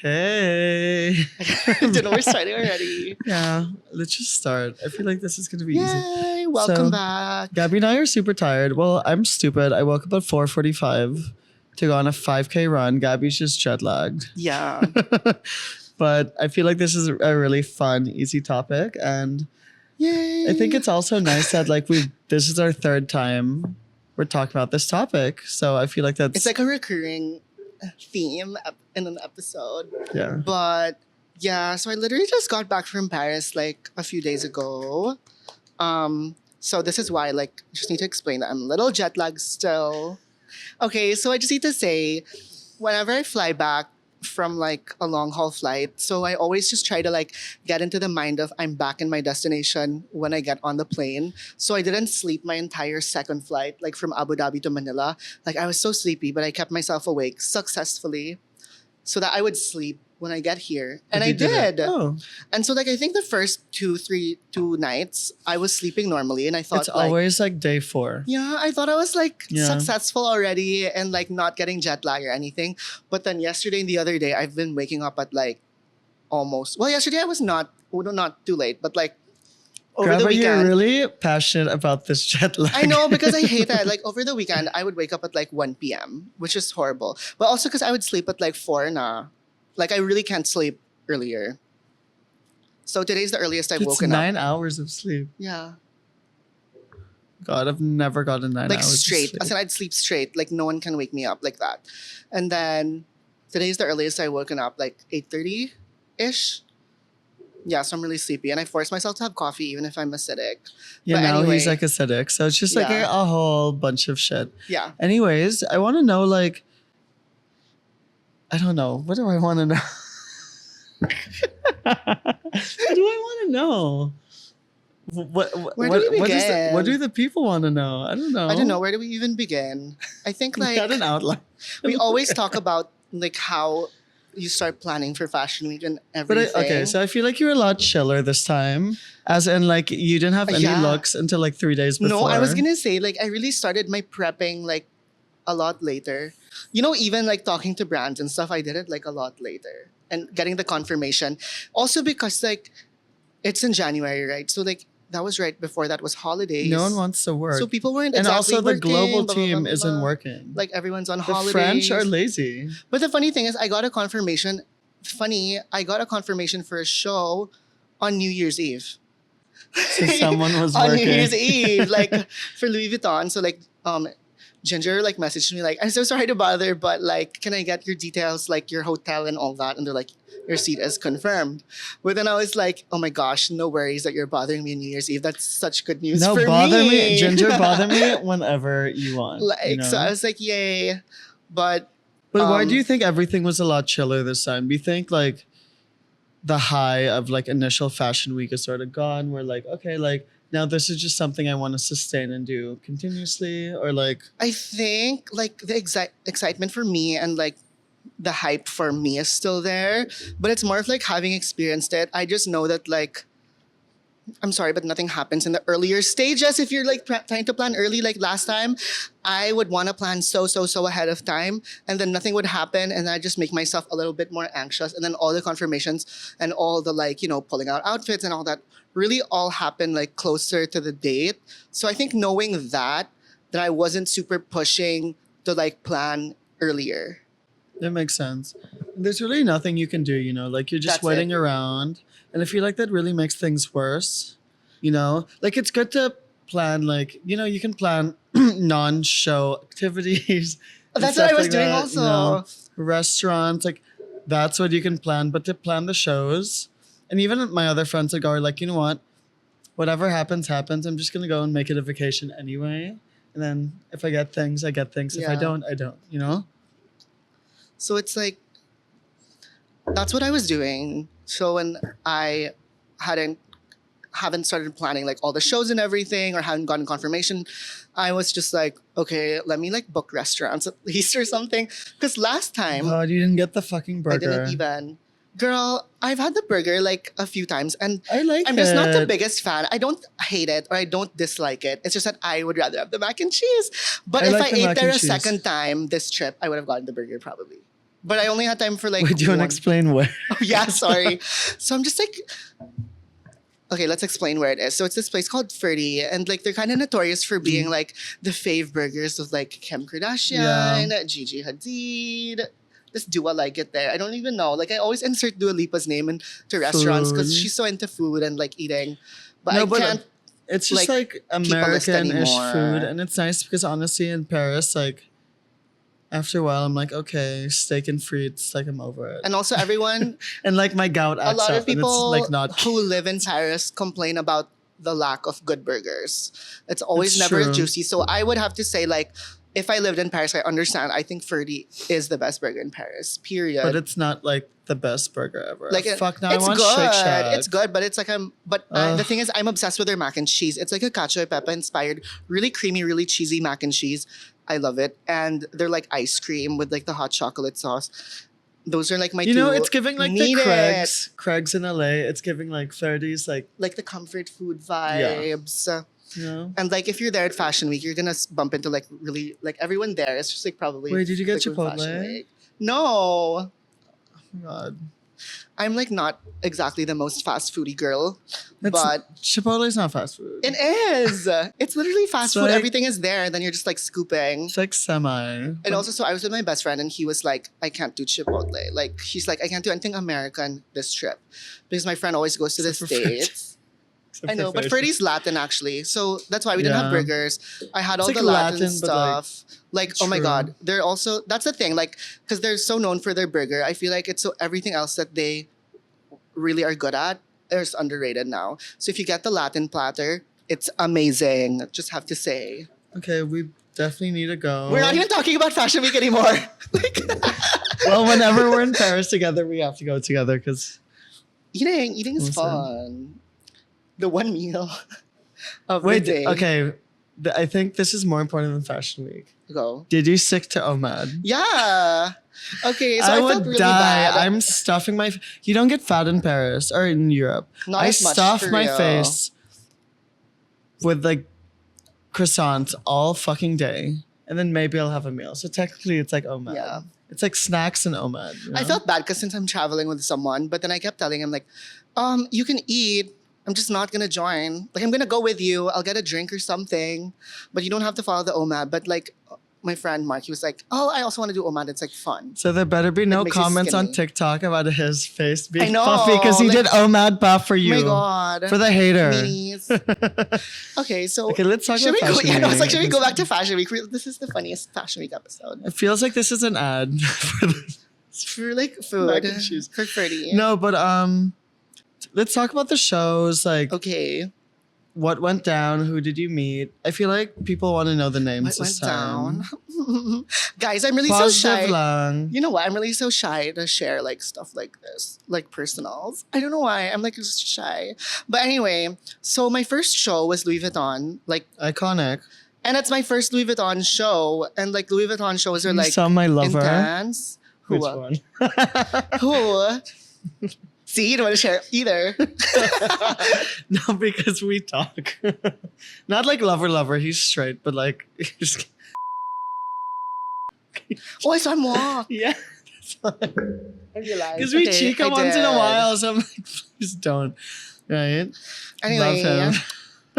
Hey. Didn't we're starting already. Yeah, let's just start. I feel like this is going to be easy. Yay! Welcome back. Gabbie and I are super tired. Well, I'm stupid. I woke up at 4:45 to go on a 5K run. Gabbie's just jet lagged. Yeah. But I feel like this is a really fun, easy topic. And Yay. I think it's also nice that this is our third time we're talking about this topic. So I feel like it's like a recurring theme in an episode. Yeah. But yeah, so I literally just got back from Paris like a few days ago. So this is why just need to explain that I'm a little jet lagged still. Okay, so I just need to say, whenever I fly back from like a long haul flight, so I always just try to get into the mind of I'm back in my destination when I get on the plane. So I didn't sleep my entire second flight, like from Abu Dhabi to Manila. Like I was so sleepy, but I kept myself awake successfully so that I would sleep when I get here. And I did. Oh. And so I think the first two nights I was sleeping normally, and I thought It's always like day 4. yeah, I thought I was successful already and not getting jet lag or anything. But then yesterday and the other day, I've been waking up at almost. Well, yesterday I was not too late, but over the weekend. You're really passionate about this jet lag. I know, because I hate that. Over the weekend, I would wake up at 1 p.m., which is horrible. But also because I would sleep at 4 na. I really can't sleep earlier. So today's the earliest I've woken up. It's 9 hours of sleep. Yeah. God, I've never gotten 9 hours straight. of sleep. I said I'd sleep straight. No one can wake me up like that. And then today's the earliest I've woken up, 8:30-ish. Yeah, so I'm really sleepy. And I force myself to have coffee even if I'm acidic. Yeah, but now anyway, he's acidic. So it's just a whole bunch of shit. Yeah. Anyways, I want to know I don't know. What do I want to know? What do I want to know? Where do we begin? What do the people want to know? I don't know. I don't know. Where do we even begin? I think We got an outline. we always talk about how you start planning for Fashion Week and everything. But okay, so I feel like you're a lot chiller this time. As in you didn't have any looks until 3 days before. No, I was going to say I really started my prepping a lot later. Even talking to brands and stuff, I did it a lot later and getting the confirmation. Also because it's in January, right? So that was right before that was holidays. No one wants to work. So people weren't and exactly also the working, global blah, blah, team blah, blah, isn't blah. working. Everyone's on The holidays. French are lazy. But the funny thing is I got a confirmation. I got a confirmation for a show on New Year's Eve. So someone was on working. New Year's Eve, for Louis Vuitton. So Ginger messaged me I'm so sorry to bother, but can I get your details, your hotel and all that? And they're your seat is confirmed. But then I was oh my gosh, no worries that you're bothering me on New Year's Eve. That's such good news for me. No, bother me, Ginger. Bother me whenever you want. So I was yay, but why do you think everything was a lot chiller this time? Do you think the high of initial Fashion Week is sort of gone? We're okay, now this is just something I want to sustain and do continuously, or I think the excitement for me and the hype for me is still there, but it's more of having experienced it. I just know that I'm sorry, but nothing happens in the earlier stages. If you're trying to plan early, last time, I would want to plan so ahead of time, and then nothing would happen, and I just make myself a little bit more anxious, and then all the confirmations and all the pulling out outfits and all that really all happen closer to the date. So I think knowing that I wasn't super pushing to plan earlier. That makes sense. There's really nothing you can do, you're just That's waiting it. around. And I feel that really makes things worse, it's good to plan, you can plan non-show activities. and That's what stuff I was doing that, also. Restaurants, that's what you can plan. But to plan the shows, and even my other friends are you know what? Whatever happens, happens. I'm just going to go and make it a vacation anyway. And then if I get things, I get things. If I Yeah. don't, I don't, So it's that's what I was doing. So when I haven't started planning all the shows and everything, or hadn't gotten confirmation, I was just okay, let me book restaurants at least or something. Because last time God, you didn't get the fucking burger. I didn't even. Girl, I've had the burger a few times, and I'm just not the biggest fan. I don't hate it or I don't dislike it. It's just that I would rather have the mac and cheese. But if I ate there a second time this trip, I would have gotten the burger probably. But I only had time for like Wait, do you want to one. explain where? Oh, yeah, sorry. So I'm just like, okay, let's explain where it is. So it's this place called Ferdy, and like they're kind of notorious for being like the fave burgers of like Kim Kardashian, Gigi Hadid. This Dua like it there. I don't even know. Like I always insert Dua Lipa's name into restaurants because Food. she's so into food and like eating. But No, I but can't. it's just like a list American-ish anymore. food, and it's nice because honestly, in Paris, like after a while, I'm like, okay, steak and frites, like I'm over it. And also everyone, And like my gout a acts lot up, of people and it's like not. who live in Paris complain about the lack of good burgers. It's always It's never true. juicy. So I would have to say like, if I lived in Paris, I understand. I think Ferdy is the best burger in Paris. Period. But it's not like the best burger ever. Like Fuck, now it's I want good. Shake Shack. It's good, but it's like the thing is, I'm obsessed with their mac and cheese. It's like a cacio e pepe inspired, really creamy, really cheesy mac and cheese. I love it, and they're like ice cream with like the hot chocolate sauce. Those are like my You two. know, it's giving like the Need it. Craig's in LA. It's giving like 30s, Like the comfort food vibes. you know. And like if you're there at Fashion Week, you're gonna bump into like really like everyone there. It's just like probably. Wait, did you get like, with Fashion Chipotle? Week. No, God. I'm like not exactly the most fast foodie girl, That's, but Chipotle's not fast food. it is. It's literally fast It's food. like- Everything is there, and then you're just like scooping. It's like semi. And also, so I was with my best friend, and he was like, "I can't do Chipotle." Like he's like, "I can't do anything American this trip," because my friend always goes to the Except for Freddy. States. Except I know, for but Freddy. Freddy's Latin actually, so that's why we didn't have Yeah. burgers. I had It's all like the Latin, Latin, but, like, stuff. Like, oh my true. god, they're also that's the thing. Like, because they're so known for their burger, I feel like it's so everything else that they really are good at is underrated now. So if you get the Latin platter, it's amazing. Just have to say, Okay, we definitely need to go. we're not even talking about Fashion Week anymore. Like, Well, whenever we're in Paris together, we have to go together because eating is Listen. fun. The one meal of wait, the day. okay. I think this is more important than Fashion Week. Go. Did you stick to OMAD? Yeah. Okay, so I, I felt would really die. bad. I'm stuffing my. You don't get fat in Paris or in Europe. Not I as much, stuff for my real. face with like croissants all fucking day, and then maybe I'll have a meal. So technically, it's like OMAD. Yeah. It's like snacks and OMAD. You I know? felt bad because since I'm traveling with someone, but then I kept telling him like, you can eat. I'm just not gonna join. Like I'm gonna go with you. I'll get a drink or something, but you don't have to follow the OMAD. But like my friend Mark, he was like, oh, I also want to do OMAD. It's like fun. So there better be no makes you comments on skinny. TikTok about his face I being know, puffy because he like- did OMAD puff for you. Oh my god. For the hater. Meanies. Okay, so Okay, let's talk should about we go? Fashion Yeah, no, it's Week. like should we go back to Fashion Week? This is the funniest Fashion Week episode. It feels like this is an ad for the For like food, Mac and cheese. for Freddie. No, but let's talk about the shows. Like, Okay. what went down? Who did you meet? I feel like people want to know the names What this went time. down? Guys, I'm really so Positive shy. lang. You know what? I'm really so shy to share like stuff like this, like personals. I don't know why. I'm like just shy. But anyway, so my first show was Louis Vuitton, like, Iconic. and it's my first Louis Vuitton show, and like Louis Vuitton shows are You like saw my lover. intense. Who? Which one? Who? See, you don't want to share either. No, because we talk. Not like lover. He's straight, but like, he's, Oh, I saw him walk. yeah. I realized. Because we Okay, chica I once in a did. while, so I'm like, please don't. Right? Anyway, Love him.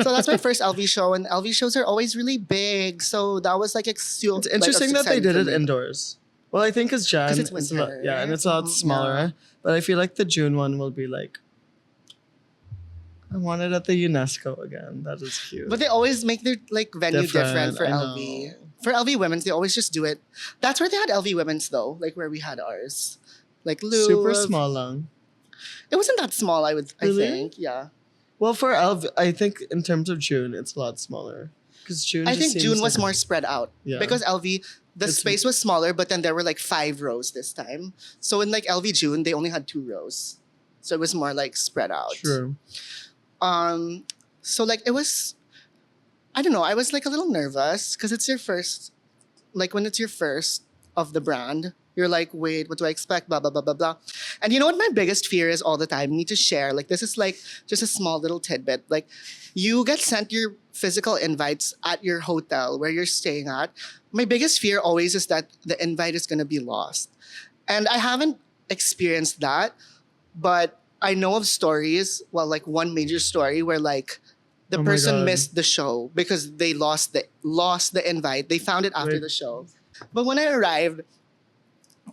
so that's my first LV show, and LV shows are always really big. So that was like It's interesting that they did it indoors. Well, I think because Jan, 'Cause it's a lot, winter. yeah, and it's a lot Mhm, smaller. yeah. But I feel like the June one will be like, I want it at the UNESCO again. That is cute. But they always make their like venue different for I LV. know. For LV Women's, they always just do it. That's where they had LV Women's though, like where we had ours. Like Louvre. Super small lang. It wasn't that small, I Really? think. Yeah. Well, for LV, I think in terms of June, it's a lot smaller. Because June I just think seems June was like- more spread out. Yeah. Because LV, the It's- space was smaller, but then there were like 5 rows this time. So in like LV June, they only had 2 rows. So it was more like spread out. True. So like it was, I don't know, I was like a little nervous because it's your first, like when it's your first of the brand, you're like, wait, what do I expect? Blah, blah, blah, blah, blah. And you know what my biggest fear is all the time? I need to share. Like this is like just a small little tidbit. Like you get sent your physical invites at your hotel where you're staying at. My biggest fear always is that the invite is going to be lost. And I haven't experienced that, but I know of stories, well, like one major story where like the Oh my person God. missed the show because they lost the invite. They found it after Wait. the show. But when I arrived,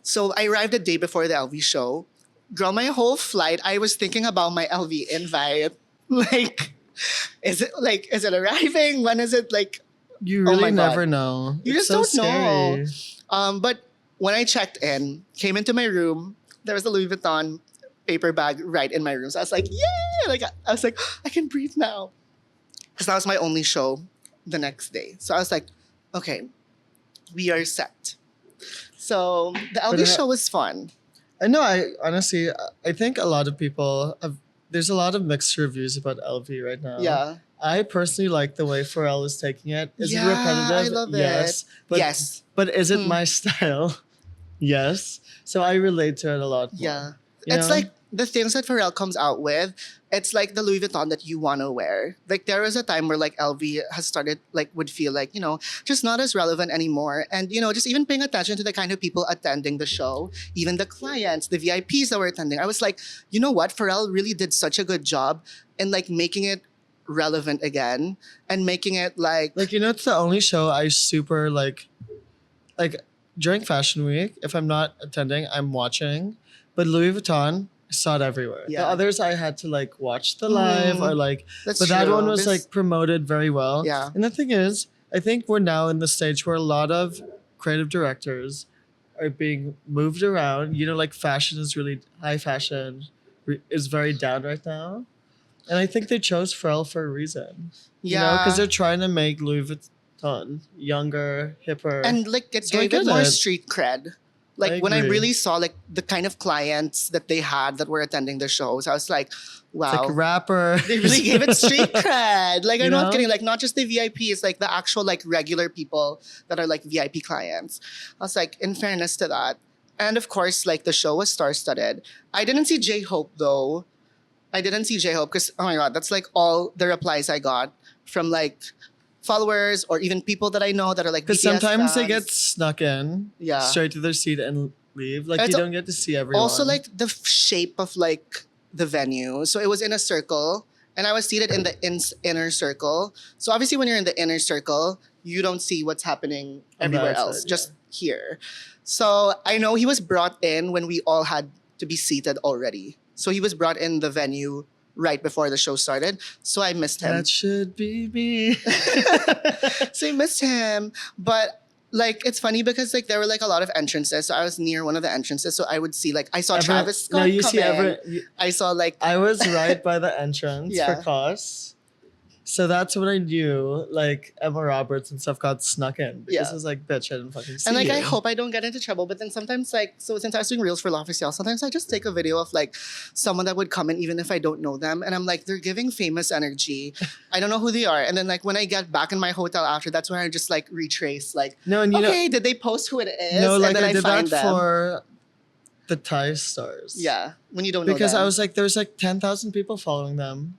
so I arrived the day before the LV show. Girl, my whole flight, I was thinking about my LV invite. Like, is it arriving? When is it like? You Oh really my God. never know. You It's just so don't know. scary. But when I checked in, came into my room, there was a Louis Vuitton paper bag right in my room. So I was like, yay! Like I was like, I can breathe now. Because that was my only show the next day. So I was like, okay, we are set. So the LV But, show was fun. I know. I honestly, I think a lot of people have. There's a lot of mixed reviews about LV right now. Yeah. I personally like the way Pharrell is taking it. Is Yeah, it repetitive? I love yes. it. But, Yes. But is it Hmm. my style? Yes. So I relate to it a lot more. Yeah. You It's know? like the things that Pharrell comes out with, it's like the Louis Vuitton that you want to wear. Like there was a time where like LV has started like would feel like, just not as relevant anymore. And just even paying attention to the kind of people attending the show, even the clients, the VIPs that were attending. I was like, you know what? Pharrell really did such a good job in like making it relevant again and making it like it's the only show I super like during Fashion Week. If I'm not attending, I'm watching. But Louis Vuitton, I saw it everywhere. Yeah. The others I had to like watch the live or like. that's But that true. one was This- like promoted very well. Yeah. And the thing is, I think we're now in the stage where a lot of creative directors are being moved around. Like fashion is really high fashion is very down right now. And I think they chose Pharrell for a reason. yeah. Because they're trying to make Louis Vuitton younger, hipper. And like it So I gave it get more it. street cred. Like I when I agree. really saw like the kind of clients that they had that were attending the shows, I was like, It's wow. like rapper. They really gave it street cred. Like I'm You not know? kidding. Like not just the VIPs, like the actual like regular people that are like VIP clients. I was like, in fairness to that. And of course, like the show was star-studded. I didn't see J Hope though. I didn't see J Hope because oh my god, that's like all the replies I got from like followers or even people that I know that are like Because BTS sometimes they fans. get snuck in Yeah. straight to their seat and leave. Like It's you don't get to see everyone. Also, like the shape of like the venue. So it was in a circle, and I was seated in the inner circle. So obviously, when you're in the inner circle, you don't see what's happening On the everywhere outside, else, just here. So I know he was brought in when we all had to be seated already. So he was brought in the venue right before the show started. So I missed him. that should be me. So I missed him, but. Like it's funny because like there were like a lot of entrances, so I was near one of the entrances, so I would see like I saw Travis Scott No, you come see in. I saw like I was right by the entrance Yeah. for COS. So that's when I knew like Emma Roberts and stuff got snuck in. Because Yeah. I was like, bitch, I didn't fucking see and like you. I hope I don't get into trouble. But then sometimes like so since I was doing reels for L'Officiel, sometimes I just take a video of like someone that would come in even if I don't know them, and I'm like they're giving famous energy. I don't know who they are, and then like when I get back in my hotel after, that's when I just like retrace like No, and you okay, did they post who it is? know, like and then I did find that them. for the Thai stars. Yeah, when you don't know Because them. I was like, there's like 10,000 people following them.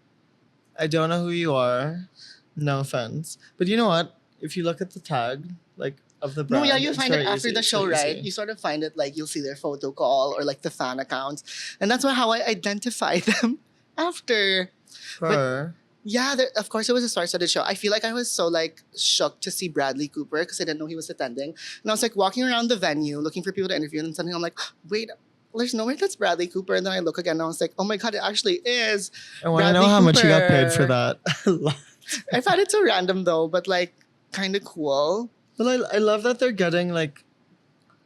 I don't know who you are. No offense. But you know what? If you look at the tag, like, of the brand. No, yeah, you it's find it very after easy. the It's show, very right? easy. You sort of find it like you'll see their photo call or like the fan accounts, and that's how I identify them after. Per. Yeah, of course it was a star-studded show. I feel like I was so like shocked to see Bradley Cooper because I didn't know he was attending, and I was like walking around the venue looking for people to interview, and then suddenly I'm like, wait. There's no way that's Bradley Cooper. And then I look again and I was like, oh my God, it actually is. I want to know Bradley how much you got paid for Cooper. that. I found it so random though, but like kind of cool. But I love that they're getting like,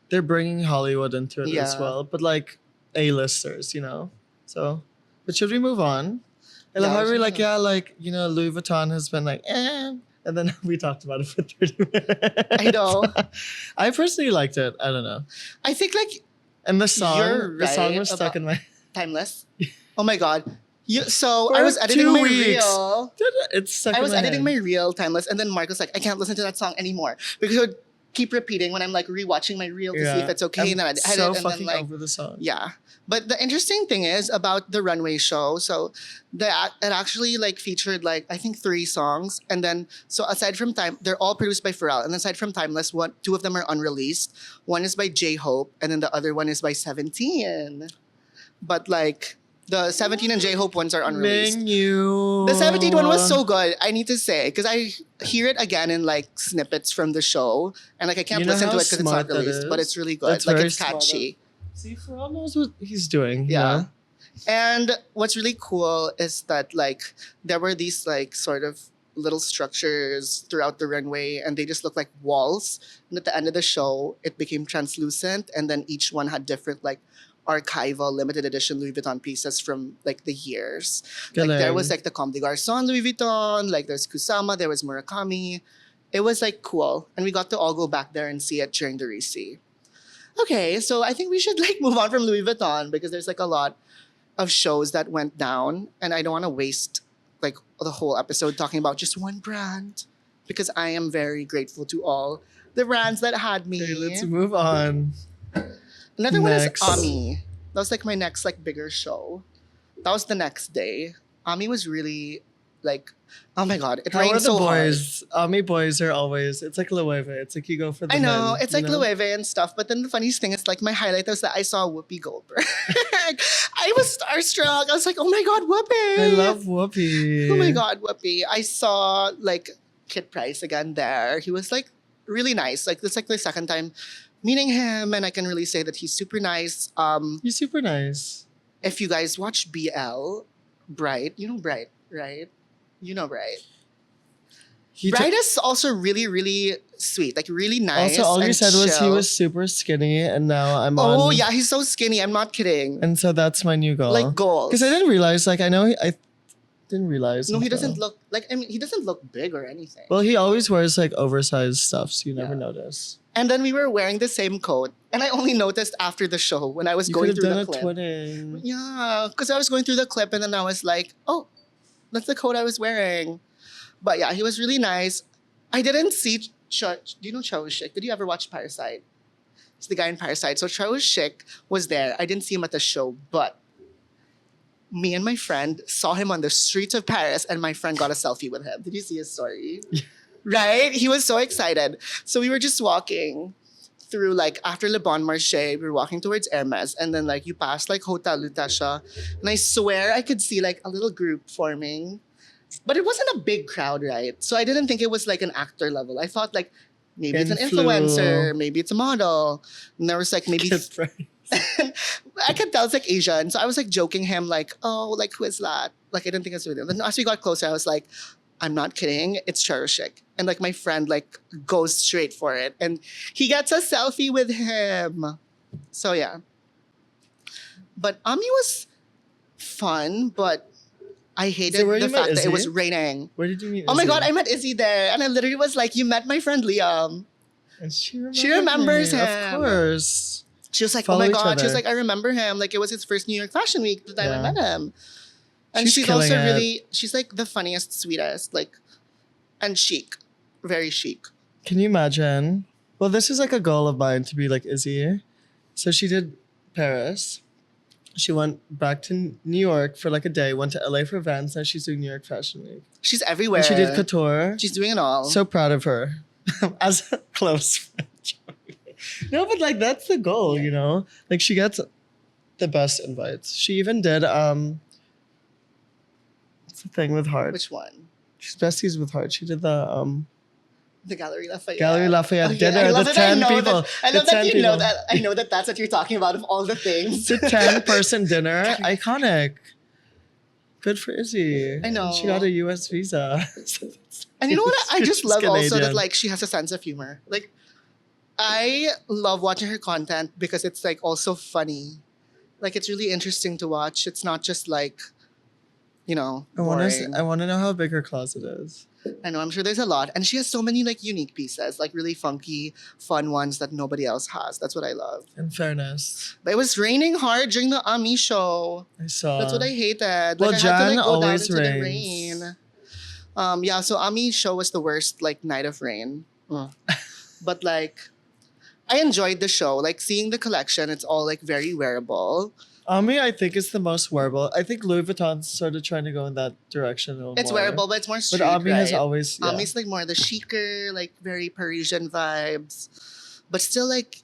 they're bringing Hollywood into it as Yeah. well. But like A-listers, So, but should we move on? I love Yeah, how let's we're move like, on. yeah, like, Louis Vuitton has been like, eh. And then we talked about it for 30 minutes. I know. I personally liked it. I don't know. I think like And the song, You're the song right was stuck about- in my. timeless. Oh my God. So For I was editing 2 my weeks. reel. It's stuck I in was my editing head. my reel timeless, and then Mark was like, I can't listen to that song anymore because keep repeating when I'm like rewatching my reel to see if it's okay. I'm And then I'd edit so and fucking then like over the song. yeah. But the interesting thing is about the runway show. So it actually like featured like I think 3 songs, and then so aside from Time, they're all produced by Pharrell. And aside from Timeless, 2 of them are unreleased. One is by J Hope, and then the other one is by 17. But like the 17 and J Hope ones are unreleased. Menu. The 17 one was so good, I need to say, because I hear it again in like snippets from the show, and like I can't You know listen to how it because it's not smart that released, but is? it's really good. That's Like very it's smart. catchy. See, Pharrell knows what he's doing. Yeah. Yeah. And what's really cool is that like there were these like sort of little structures throughout the runway, and they just look like walls. And at the end of the show, it became translucent, and then each one had different like archival limited edition Louis Vuitton pieces from like the years. Like there was Galing. like the Comme des Garçons Louis Vuitton, like there's Kusama, there was Murakami. It was like cool, and we got to all go back there and see it during the Risi. Okay, so I think we should like move on from Louis Vuitton because there's like a lot of shows that went down, and I don't want to waste like the whole episode talking about just one brand because I am very grateful to all the brands that had me. Okay, let's move on. Another one is Next. Ami. That was like my next like bigger show. That was the next day. Ami was really like, oh my god, it How are rained the so hard. boys? Ami boys are always. It's like Loewe. It's like you go for the I know, men, it's you like know? Loewe and stuff. But then the funniest thing is like my highlight was that I saw Whoopi Goldberg. I was starstruck. I was like, oh my god, Whoopi! I love Whoopi. Oh my god, Whoopi! I saw like Kid Price again there. He was like really nice. Like this like the second time meeting him, and I can really say that he's super nice. He's super nice. If you guys watch BL, Bright, you know Bright, right? You know Bright. He Bright is also really, really sweet, like really nice. also, all you and said was he chill. was super skinny, and now I'm on. Oh yeah, he's so skinny. I'm not kidding. And so that's my new goal. Like goals. Because I didn't realize. Like I know I didn't realize. No, he until- doesn't look like. I mean, he doesn't look big or anything. Well, he always wears like oversized stuff, so you never Yeah. notice. And then we were wearing the same coat, and I only noticed after the show when I was You going could have through done the a clip. twinning. Yeah, because I was going through the clip, and then I was like, oh, that's the coat I was wearing. But yeah, he was really nice. I didn't see do you know Cho Shik? Did you ever watch Parasite? It's the guy in Parasite. So Cho Shik was there. I didn't see him at the show, but me and my friend saw him on the streets of Paris, and my friend got a selfie with him. Did you see his story? Right? He was so excited. So we were just walking through like after Le Bon Marché, we were walking towards Hermes, and then like you pass like Hotel Lutasha, and I swear I could see like a little group forming, but it wasn't a big crowd, right? So I didn't think it was like an actor level. I thought like maybe it's an influencer, maybe it's a model, and there was like maybe Kid Price. I could tell it's like Asian. So I was like joking him like, oh, like who is that? Like I didn't think it was with him. Then as we got closer, I was like, I'm not kidding. It's Charushik. And like my friend like goes straight for it. And he gets a selfie with him. So yeah. But Ami was fun, but I hated where the you met fact that it was Izzy? raining. Where did you meet? Oh my Izzy? god, I met Izzy there. And I literally was like, you met my friend Liam. And she remembers me, him. Of course. She was like, Follow oh my each god. She was other. like, I remember him. Like it was his first New York Fashion Week the time I Yeah. met him. And She's she's also killing it. really, she's like the funniest, sweetest, like, and chic. Very chic. Can you imagine? Well, this is like a goal of mine to be like Izzy. So she did Paris. She went back to New York for like a day, went to LA for Vans, now she's doing New York Fashion Week. She's everywhere. And she did couture. She's doing it all. So proud of her. As a close friend. No, but like that's the goal, you know? Like she gets the best invites. She even did what's the thing with Heart? Which one? She's besties with Heart. She did the Gallery Lafayette. Gallery Lafayette Okay, dinner, I love the that I 10 know people. That, I love the that 10 you know people. that. I know that that's what you're talking about of all the things. It's a 10-person dinner. Iconic. Good for Izzy. I know. She got a US visa. And you know what? I just She's love also that Canadian. like she has a sense of humor. Like I love watching her content because it's like also funny. Like it's really interesting to watch. It's not just like, you know, I boring. want to know how big her closet is. I know, I'm sure there's a lot. And she has so many like unique pieces, like really funky, fun ones that nobody else has. That's what I love. In fairness, But it was raining hard during the Ami show. I saw. That's what I hated. well, Like I had to Jan like go down always into the rains. rain. Yeah, so Ami show was the worst like night of rain. But like, I enjoyed the show. Like seeing the collection, it's all like very wearable. Ami, I think, is the most wearable. I think Louis Vuitton's sort of trying to go in that direction a little It's more. wearable, but it's more street, But Ami right? has always, yeah. Ami's like more the chicer, like very Parisian vibes, but still like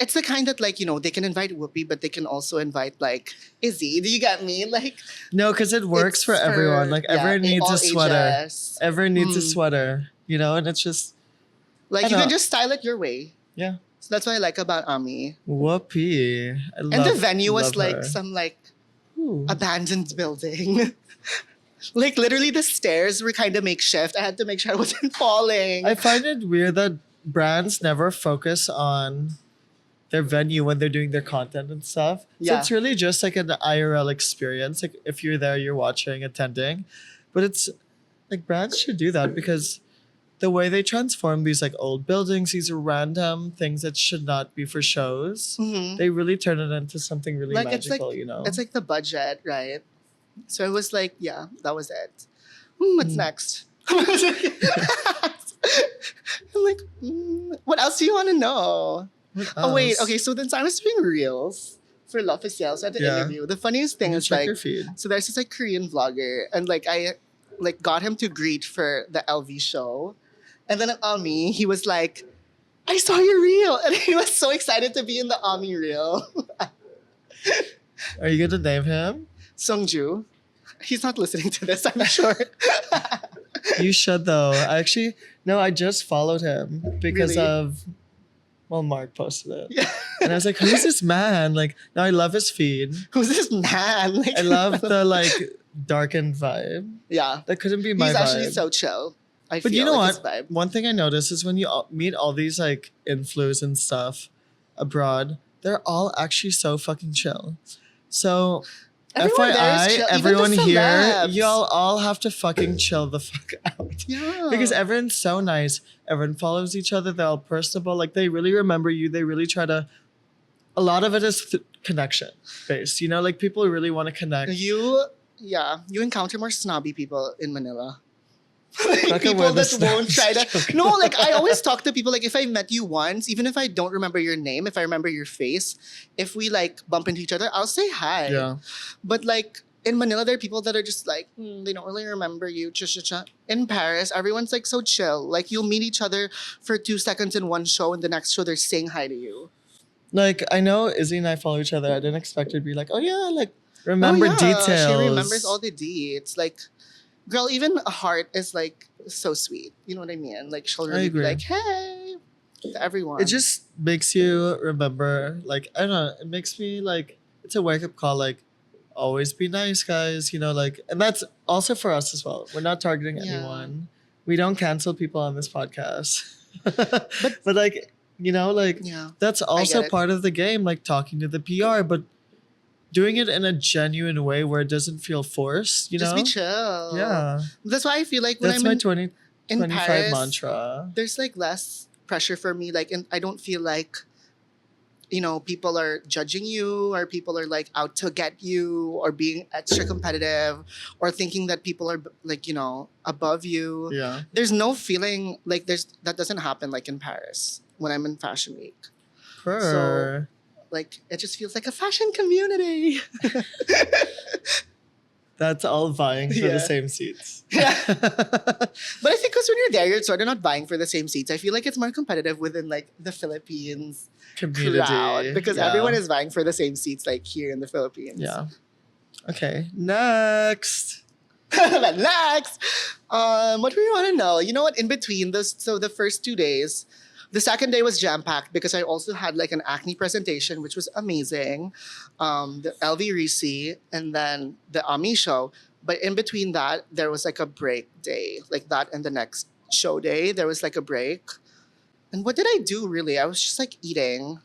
it's the kind that like they can invite Whoopi, but they can also invite like Izzy. Do you get me? Like No, because it works it's for everyone. Like everyone needs all a sweater. ages. Everyone needs a Mm. sweater, and it's just, Like I you can know. just style it your way. yeah. So that's what I like about Ami. Whoopee. And the venue was love like her. some like Ooh. abandoned building. Like literally the stairs were kind of makeshift. I had to make sure I wasn't falling. I find it weird that brands never focus on their venue when they're doing their content and stuff. So Yeah. it's really just like an IRL experience. Like if you're there, you're watching, attending. But it's like brands should do that because the way they transform these like old buildings, these random things that should not be for shows, Mhm. they really turn it into something really Like, it's magical, It's like the budget, right? So it was like, yeah, that was it. What's next? I'm like, what else do you want to know? What Oh wait, else? okay. So then I was doing reels for Love is Sales at the Yeah. interview. The funniest thing You is check like, your feed. so there's this like Korean vlogger, and like I like got him to greet for the LV show, and then at Ami he was like, "I saw your reel," and he was so excited to be in the Ami reel. Are you gonna name him? Sungju, he's not listening to this, I'm sure. You should though. I just followed him because Really? of Mark posted it. Yeah. And I was like, who's this man? Like, no, I love his feed. Who's this man? Like, I love the like darkened vibe. yeah. That couldn't be my He's vibe. actually so chill. I But feel you know like what? his vibe. One thing I noticed is when you meet all these like influencers and stuff abroad, they're all actually so fucking chill. So Everyone there is FYI, chill, even the everyone here, celebs. y'all all have to fucking chill the fuck out. Yeah. Because everyone's so nice. Everyone follows each other. They're all personable. Like they really remember you. They really try to. A lot of it is connection based. Like people really want to connect. You encounter more snobby people in Manila. Like Like a people word that that's won't try to. joke. No, like I always talk to people. Like if I met you once, even if I don't remember your name, if I remember your face, if we like bump into each other, I'll say hi. Yeah. But like in Manila, there are people that are just like they don't really remember you. Cha. In Paris, everyone's like so chill. Like you'll meet each other for 2 seconds in one show, and the next show they're saying hi to you. Like I know Izzy and I follow each other. I didn't expect her to be like, oh yeah, like remember Oh, yeah, details. She remembers all the deeds. Like, girl, even a heart is like so sweet. You know what I mean? Like she'll really be agree. like, hey, to everyone. It just makes you remember. Like I don't know. It makes me like it's a wake up call. Like always be nice, guys. Like, and that's also for us as well. We're not targeting Yeah. anyone. We don't cancel people on this podcast. but like like yeah. that's also get it. part of the game. Like talking to the PR, but doing it in a genuine way where it doesn't feel forced. Just be chill. Yeah, That's why I feel like when that's I'm my in 2025 Paris, mantra. there's like less pressure for me. Like, and I don't feel like, people are judging you or people are like out to get you or being extra competitive or thinking that people are like, above you. Yeah. There's no feeling like that doesn't happen like in Paris when I'm in Fashion Week. Purr. Like it just feels like a fashion community. That's all vying for Yeah. the same seats. Yeah. But I think because when you're there, you're sort of not vying for the same seats. I feel like it's more competitive within like the Philippines Community. crowd because Yeah. everyone is vying for the same seats like here in the Philippines. Yeah. Okay. Next. Next, what do you want to know? You know what? In between those, so the first 2 days, the second day was jam packed because I also had like an acne presentation, which was amazing. The LV Risi and then the Ami show. But in between that, there was like a break day, like that and the next show day. There was like a break. And what did I do really? I was just like eating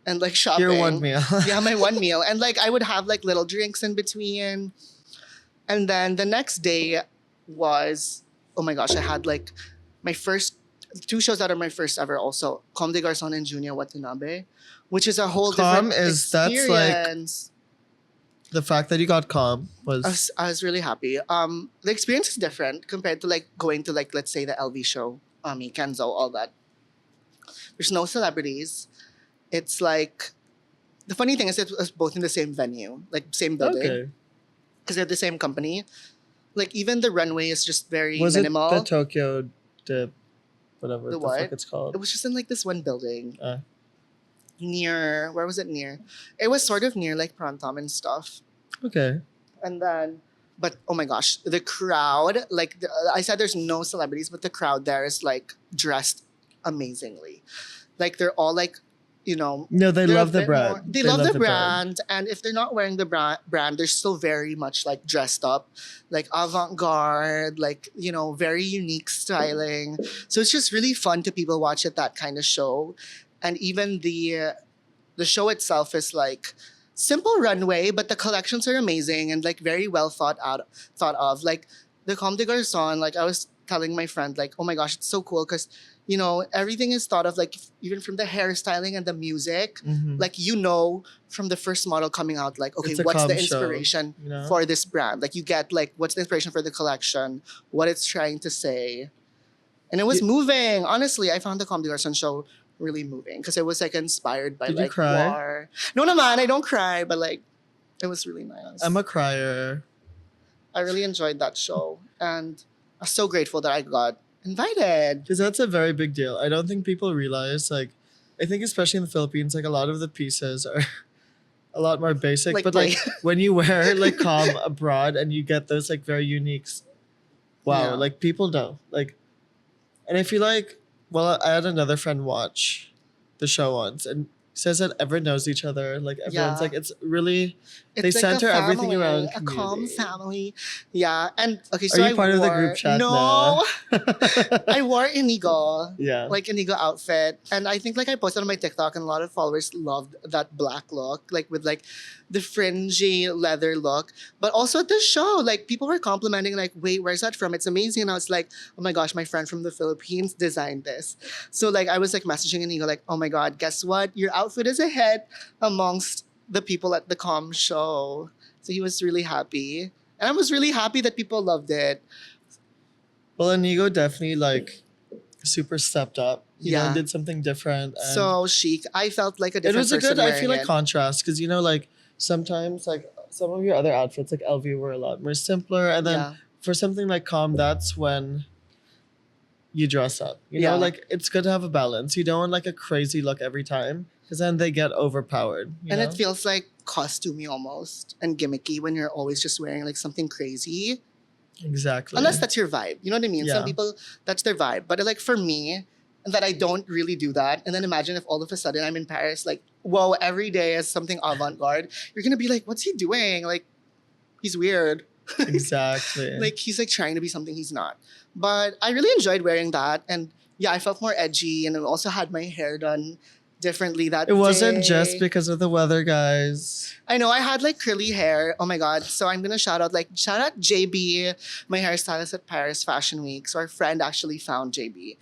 and like shopping. Your one meal. Yeah, my one meal. And like I would have like little drinks in between. And then the next day was, oh my gosh, I had like my first 2 shows that are my first ever also. Comme des Garçons and Junior Watanabe, which is a whole Calm different is- that's like- experience. The fact that you got calm was I was really happy. The experience is different compared to like going to like, let's say the LV show, Ami, Kenzo, all that. There's no celebrities. It's like the funny thing is it was both in the same venue, like same building, Okay. because they're the same company. Like even the runway is just very Was minimal. it the Tokyo dip, whatever The the fuck what? it's It called? was just in like this one building Uh, near. Where was it near? It was sort of near like Prontom and stuff. okay. And then, but oh my gosh, the crowd, like I said, there's no celebrities, but the crowd there is like dressed amazingly. Like they're all like, you know, No, they they're a love the bit brand. more- they love the brand. And if they're not wearing the brand, they're still very much like dressed up, like avant garde, like, you know, very unique styling. So it's just really fun to people watch at that kind of show. And even the show itself is like simple runway, but the collections are amazing and like very well thought of. Like the Comme des Garçons, like I was telling my friend, like, oh my gosh, it's so cool because you know everything is thought of like even from the hairstyling and the music. Mhm. Like you know from the first model coming out, like okay, It's a what's the com show, inspiration you know? for this brand? Like you get like what's the inspiration for the collection, what it's trying to say, and it was Did- moving. Honestly, I found the Comme des Garçons show really moving because it was like inspired by Did you like cry? war. No, man, I don't cry, but like it was really nice. I'm a crier. I really enjoyed that show, and I'm so grateful that I got invited. Because that's a very big deal. I don't think people realize, like, I think especially in the Philippines, like a lot of the pieces are a lot more basic. Like but like when you wear like com abroad and you get those like very unique, wow, Yeah. like people know. Like, and I feel like, well, I had another friend watch the show once and says that everyone knows each other. Like everyone's Yeah. like, it's really, It's they like center a everything family, around a calm community. family. Yeah, and okay, Are so you I part of the wore- group chat No, now? I wore Inigo. Yeah. Like Inigo outfit, and I think like I posted on my TikTok, and a lot of followers loved that black look, like with like the fringy leather look. But also at the show, like people were complimenting, like, "Wait, where's that from? It's amazing!" And I was like, "Oh my gosh, my friend from the Philippines designed this." So like I was like messaging Inigo, like, "Oh my god, guess what? Your outfit is a hit amongst the people at the com show." So he was really happy, and I was really happy that people loved it. Well, Inigo definitely like super stepped up. You know, Yeah. did something different. And So chic. I felt like a it different was a person good, I wearing feel like, it. contrast because, you know, like sometimes like some of your other outfits, like LV, were a lot more simpler. And then Yeah. for something like Com, that's when you dress up. You know, Yeah. like it's good to have a balance. You don't want like a crazy look every time because then they get overpowered. You And know? it feels like costumey almost and gimmicky when you're always just wearing like something crazy. Exactly. Unless that's your vibe. You know what I mean? Yeah. Some people, that's their vibe. But like for me, that I don't really do that. And then imagine if all of a sudden I'm in Paris, like, whoa, every day is something avant-garde. You're going to be like, what's he doing? Like, he's weird. Exactly. Like, he's like trying to be something he's not. But I really enjoyed wearing that. And yeah, I felt more edgy. And I also had my hair done differently that it wasn't day. just because of the weather, guys. I know I had like curly hair. Oh my god! So I'm gonna shout out JB, my hairstylist at Paris Fashion Week. So our friend actually found JB,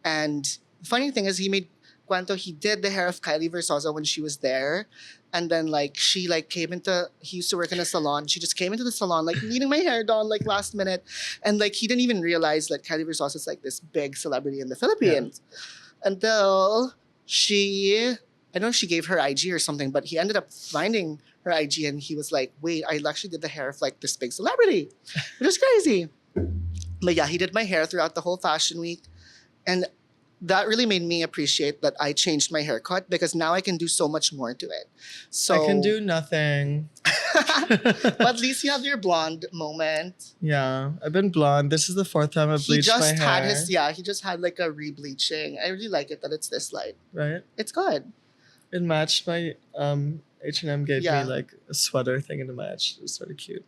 and the funny thing is he made cuento. He did the hair of Kylie Versosa when she was there, and then like she like came into. He used to work in a salon. She just came into the salon like needing my hair done like last minute, and like he didn't even realize that Kylie Versosa is like this big celebrity in the Philippines until she. I don't know if she gave her IG or something, but he ended up finding her IG and he was like, wait, I actually did the hair of like this big celebrity, which is crazy. But yeah, he did my hair throughout the whole fashion week. And that really made me appreciate that I changed my haircut because now I can do so much more to it. So I can do nothing. but at least you have your blonde moment. Yeah, I've been blonde. This is the fourth time I've He bleached my just had hair. he just had like a re-bleaching. I really like it that it's this light. Right? It's good. It matched my H&M gave Yeah. me like a sweater thing in a match. It was sort of cute.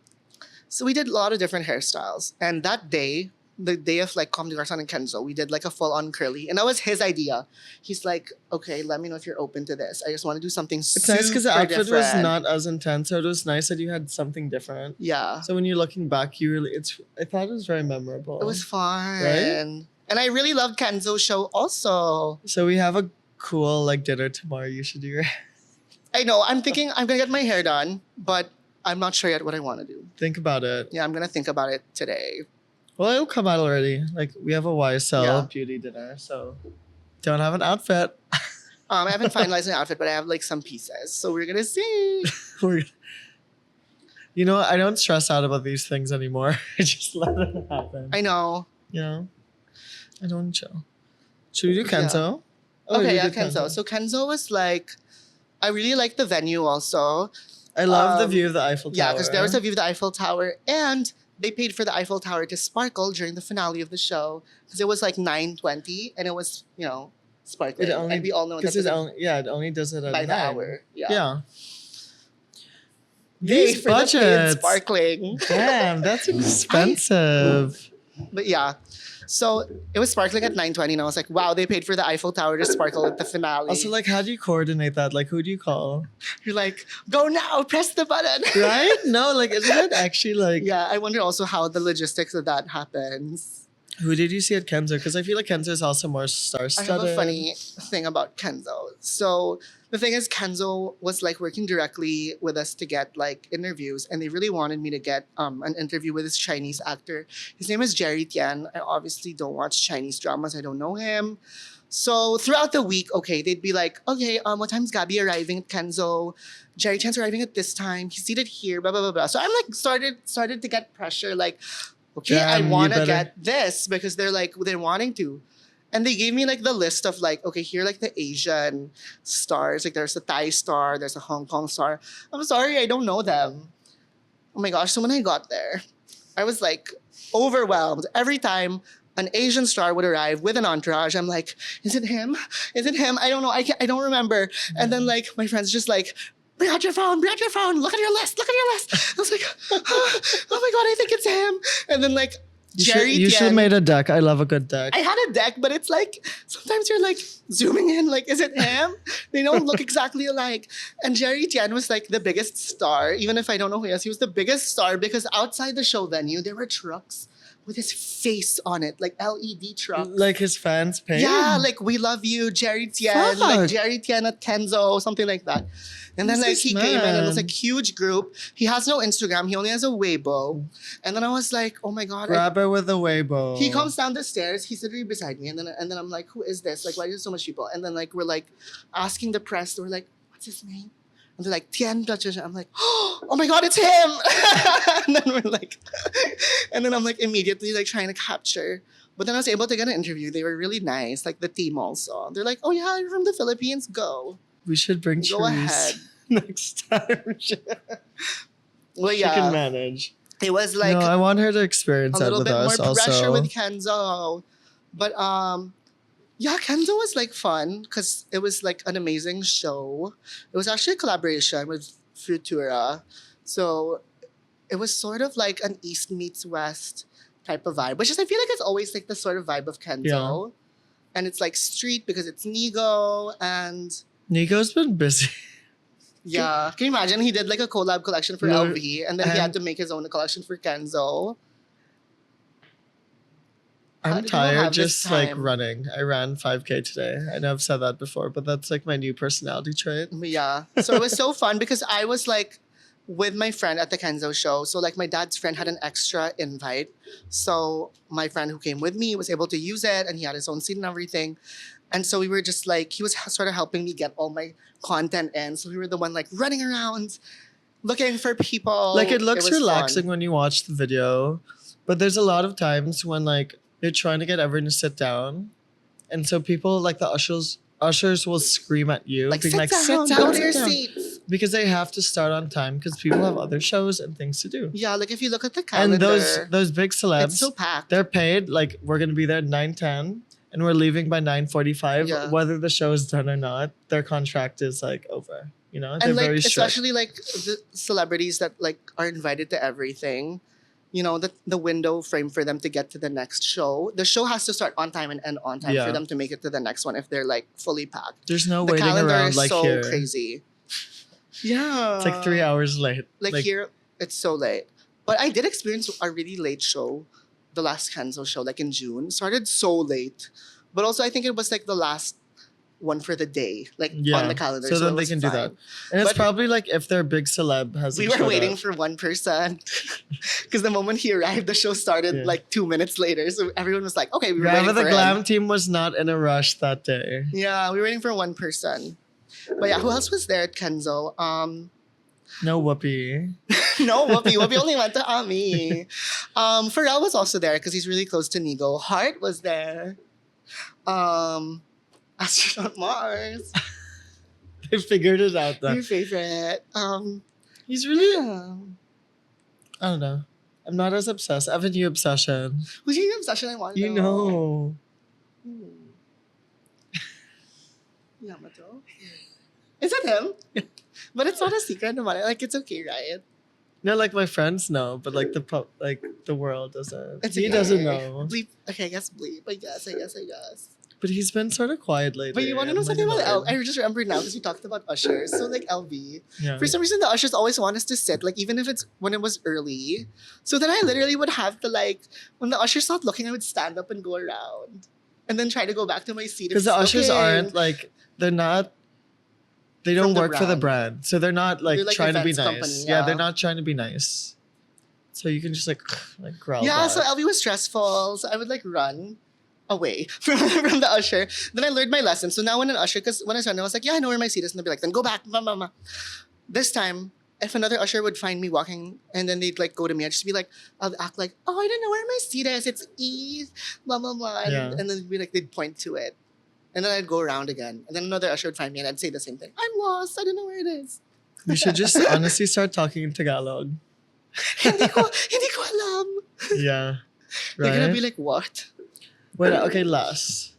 So we did a lot of different hairstyles. And that day, the day of like Comme des Garçons and Kenzo, we did like a full-on curly. And that was his idea. He's like, okay, let me know if you're open to this. I just want to do something It's nice because the outfit was different. not as intense, so it was nice that you had something different. Yeah. So when you're looking back, I thought it was very memorable. It was fun. Right? And I really loved Kenzo's show also. So we have a cool like dinner tomorrow. You should do your I know, I'm thinking I'm going to get my hair done, but I'm not sure yet what I want to do. think about it. Yeah, I'm going to think about it today. Well, it'll come out already. Like we have a YSL Yeah. beauty dinner, so Don't have an outfit. I haven't finalized an outfit, but I have like some pieces. So we're gonna see. We're- You know, I don't stress out about these things anymore. I just let it happen. I know. You know? I don't chill. Should we do Yeah. Kenzo? Oh, Okay, we yeah, did Kenzo. So Kenzo was like, I really like the venue also. I love the Um, view of the Eiffel Tower. Yeah, because there was a view of the Eiffel Tower, and they paid for the Eiffel Tower to sparkle during the finale of the show because it was like 9:20, and it was sparkling. It only- and we all know that Because it only does it at by the 9. hour. Yeah. Yeah. Yay These for the paid budgets. sparkling. Damn, that's expensive. But yeah. So it was sparkling at 9:20, and I was like, wow, they paid for the Eiffel Tower to sparkle at the finale. Also, like, how do you coordinate that? Like, who do you call? You're like, go now, press the button. Right? No, like, isn't it actually like, Yeah, I wonder also how the logistics of that happens. who did you see at Kenzo? Because I feel like Kenzo is also more I star-studded. have a funny thing about Kenzo. So the thing is, Kenzo was like working directly with us to get like interviews, and they really wanted me to get an interview with this Chinese actor. His name is Jerry Tian. I obviously don't watch Chinese dramas. I don't know him. So throughout the week, okay, they'd be like, okay, what time's Gabbie arriving at Kenzo? Jerry Tian's arriving at this time. He's seated here, blah blah blah blah. So I'm like started to get pressure, like, okay, Damn, I you want to better- get this because they're wanting to. And they gave me like the list of like, okay, here are like the Asian stars. Like there's a Thai star, there's a Hong Kong star. I'm sorry, I don't know them. Oh my gosh, so when I got there, I was like overwhelmed. Every time an Asian star would arrive with an entourage, I'm like, is it him? Is it him? I don't know. I don't remember. And then like my friends just like, bring out your phone, look at your list. I was like, oh my God, I think it's him. And then like Jerry You should have Tian- made a deck. I love a good deck. I had a deck, but it's like sometimes you're like zooming in, like, is it him? They don't look exactly alike. And Jerry Tian was like the biggest star, even if I don't know who he is. He was the biggest star because outside the show venue, there were trucks with his face on it, like LED trucks. Like his fans pay. Yeah, like we love you, Jerry Tian, Fuck. like Jerry Tian at Kenzo, something like that. And then Who's like this he came in and it was man? like huge group. He has no Instagram, he only has a Weibo. And then I was like, oh my God, Grab her with a Weibo. he comes down the stairs. He's literally beside me, and then I'm like, "Who is this? Like, why is there so much people?" And then like we're like asking the press. We're like, "What's his name?" And they're like, "Tian." I'm like, "Oh my God, it's him!" And then we're like, and then I'm like immediately like trying to capture. But then I was able to get an interview. They were really nice, like the team also. They're like, "Oh yeah, you're from the Philippines. Go, We should bring go ahead." Charisse next time. Well, She can yeah, manage. it was like No, I want her to experience a that little with bit us more pressure also. with Kenzo. But yeah, Kenzo was like fun because it was like an amazing show. It was actually a collaboration with Futura. So it was sort of like an East meets West type of vibe, which is I feel like it's always like the sort of vibe of Kenzo. And it's like street because it's Nigo and Nico's been busy. yeah. Can you imagine? He did like a collab collection for No, LV and then he and- had to make his own collection for Kenzo. How I'm do you have tired this just like time? running. I ran 5K today. I know I've said that before, but that's like my new personality trait. Yeah. So it was so fun because I was like with my friend at the Kenzo show. So like my dad's friend had an extra invite. So my friend who came with me was able to use it and he had his own seat and everything. And so we were just like, he was sort of helping me get all my content in. So we were the one like running around looking for people. Like it looks was relaxing fun. when you watch the video, but there's a lot of times when like they're trying to get everyone to sit down, and so people like the ushers will scream at you, Like, being sit like, down, "Sit go down, to your sit down," seats. because they have to start on time because people have other shows and things to do. Yeah, like if you look at the calendar, And those big celebs, it's so packed. they're paid like we're gonna be there at 9:10 and we're leaving by 9:45. Yeah. Whether the show is done or not, their contract is like over. You know, they're And like very strict. especially like the celebrities that like are invited to everything, you know, the window frame for them to get to the next show. The show has to start on time and end on time Yeah. for them to make it to the next one if they're like fully packed. There's no The waiting calendar around is like so here. crazy. Yeah. It's like 3 hours late. Like here, it's so late. But I did experience a really late show, the last Kenzo show, like in June. Started so late. But also I think it was like the last one for the day, like on Yeah. the calendar. So it then they was can do that. fine. And it's But- probably like if their big celeb has We were waiting for one person because the moment he arrived, the show started Yeah. like 2 minutes later. So everyone was like, "Okay, we were Rather waiting the for glam him." team was not in a rush that day. Yeah, we were waiting for one person. But yeah, who else was there at Kenzo? No Whoopi. No, Whoopi. Whoopi only went to Ami. Pharrell was also there because he's really close to Nigo. Hart was there. Astronaut Mars. They figured it out though. Your favorite. He's really, Yeah. I don't know. I'm not as obsessed. I have a new obsession. Who's your obsession? I want to You know. Yamato. Is it him? But it's not a secret, no matter. Like, it's okay, right? No, like my friends know, but like like the world doesn't. It's He okay. doesn't know. Bleep. Okay, I guess bleep. I guess. But he's been sort of quiet lately. But you want to know I'm, like, something about L? annoyed. I just remembered now because we talked about ushers. So like LB, Yeah. for some reason the ushers always want us to sit, like even if it's when it was early. So then I literally would have to like when the usher's not looking, I would stand up and go around, and then try to go back to my seat. Because the ushers aren't like they're not. They don't From the work for the brand, so they're not like, They're, like, trying to be events nice. company, yeah. yeah. They're not trying to be nice. So you can just like growl. Yeah, back. so LB was stressful. So I would like run away from the usher. Then I learned my lesson. So now when an usher, because when I started, I was like, yeah, I know where my seat is. And they'd be like, then go back. Blah, blah, blah. This time, if another usher would find me walking and then they'd like go to me, I'd just be like, I'll act like, oh, I don't know where my seat is. It's E, blah, blah, blah. Yeah. And then they'd be like, they'd point to it. And then I'd go around again. And then another usher would find me and I'd say the same thing. I'm lost. I don't know where it is. You should just honestly start talking in Tagalog. hindi ko alam. Yeah. They're gonna Right. be like, what? Wait, okay, last.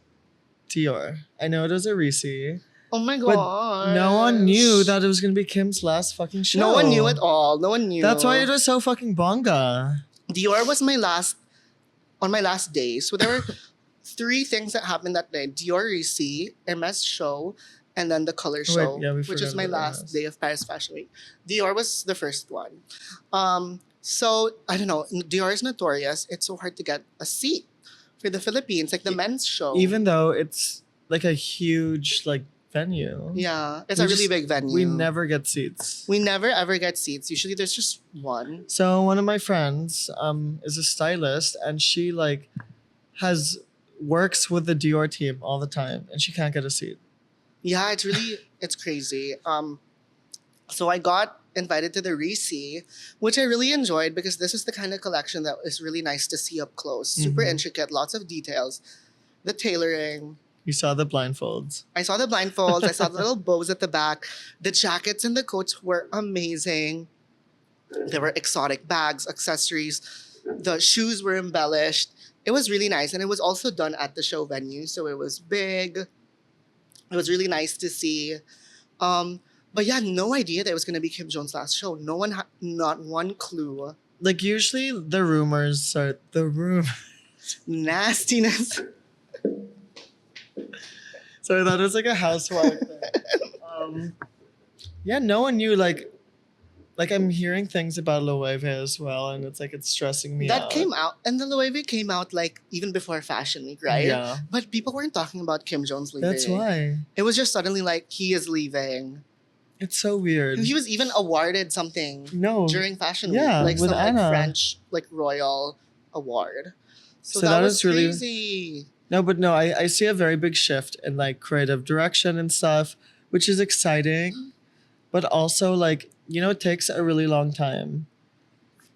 Dior. I know it was a Reese, Oh my but god. no one knew that it was gonna be Kim's last fucking show. No one knew at all. No one knew. That's why it was so fucking bonga. Dior was on my last day. So there were 3 things that happened that day. Dior Reese, Hermes show, and then the color show, yeah, we which is forgot my about last Hermes. day of Paris Fashion Week. Dior was the first one. So I don't know. Dior is notorious. It's so hard to get a seat for the Philippines, like the men's show. Even though it's like a huge like venue. yeah, it's we a really just- big venue. We never get seats. we never ever get seats. Usually there's just one. So one of my friends is a stylist and she like works with the Dior team all the time and she can't get a seat. Yeah, it's crazy. So I got invited to the Reese, which I really enjoyed because this is the kind of collection that is really nice to see up close. Super Mhm. intricate, lots of details. The tailoring. You saw the blindfolds. I saw the blindfolds. I saw the little bows at the back. The jackets and the coats were amazing. There were exotic bags, accessories. The shoes were embellished. It was really nice. And it was also done at the show venue. So it was big. It was really nice to see. But yeah, no idea that it was going to be Kim Jones' last show. No one had not one clue. Like usually the rumors are Nastiness. Sorry, that was like a housewife thing. Yeah, no one knew like I'm hearing things about Loewe as well, and it's like it's stressing me That out. came out, and the Loewe came out like even before Fashion Week, right? Yeah. But people weren't talking about Kim Jones leaving. That's why. It was just suddenly like he is leaving. It's so weird. And he was even awarded something No. during Fashion Yeah, Week, like with some Anna. like French like royal award. So, So that, that was is really- crazy. No, but no, I see a very big shift in like creative direction and stuff, which is exciting. But also like, it takes a really long time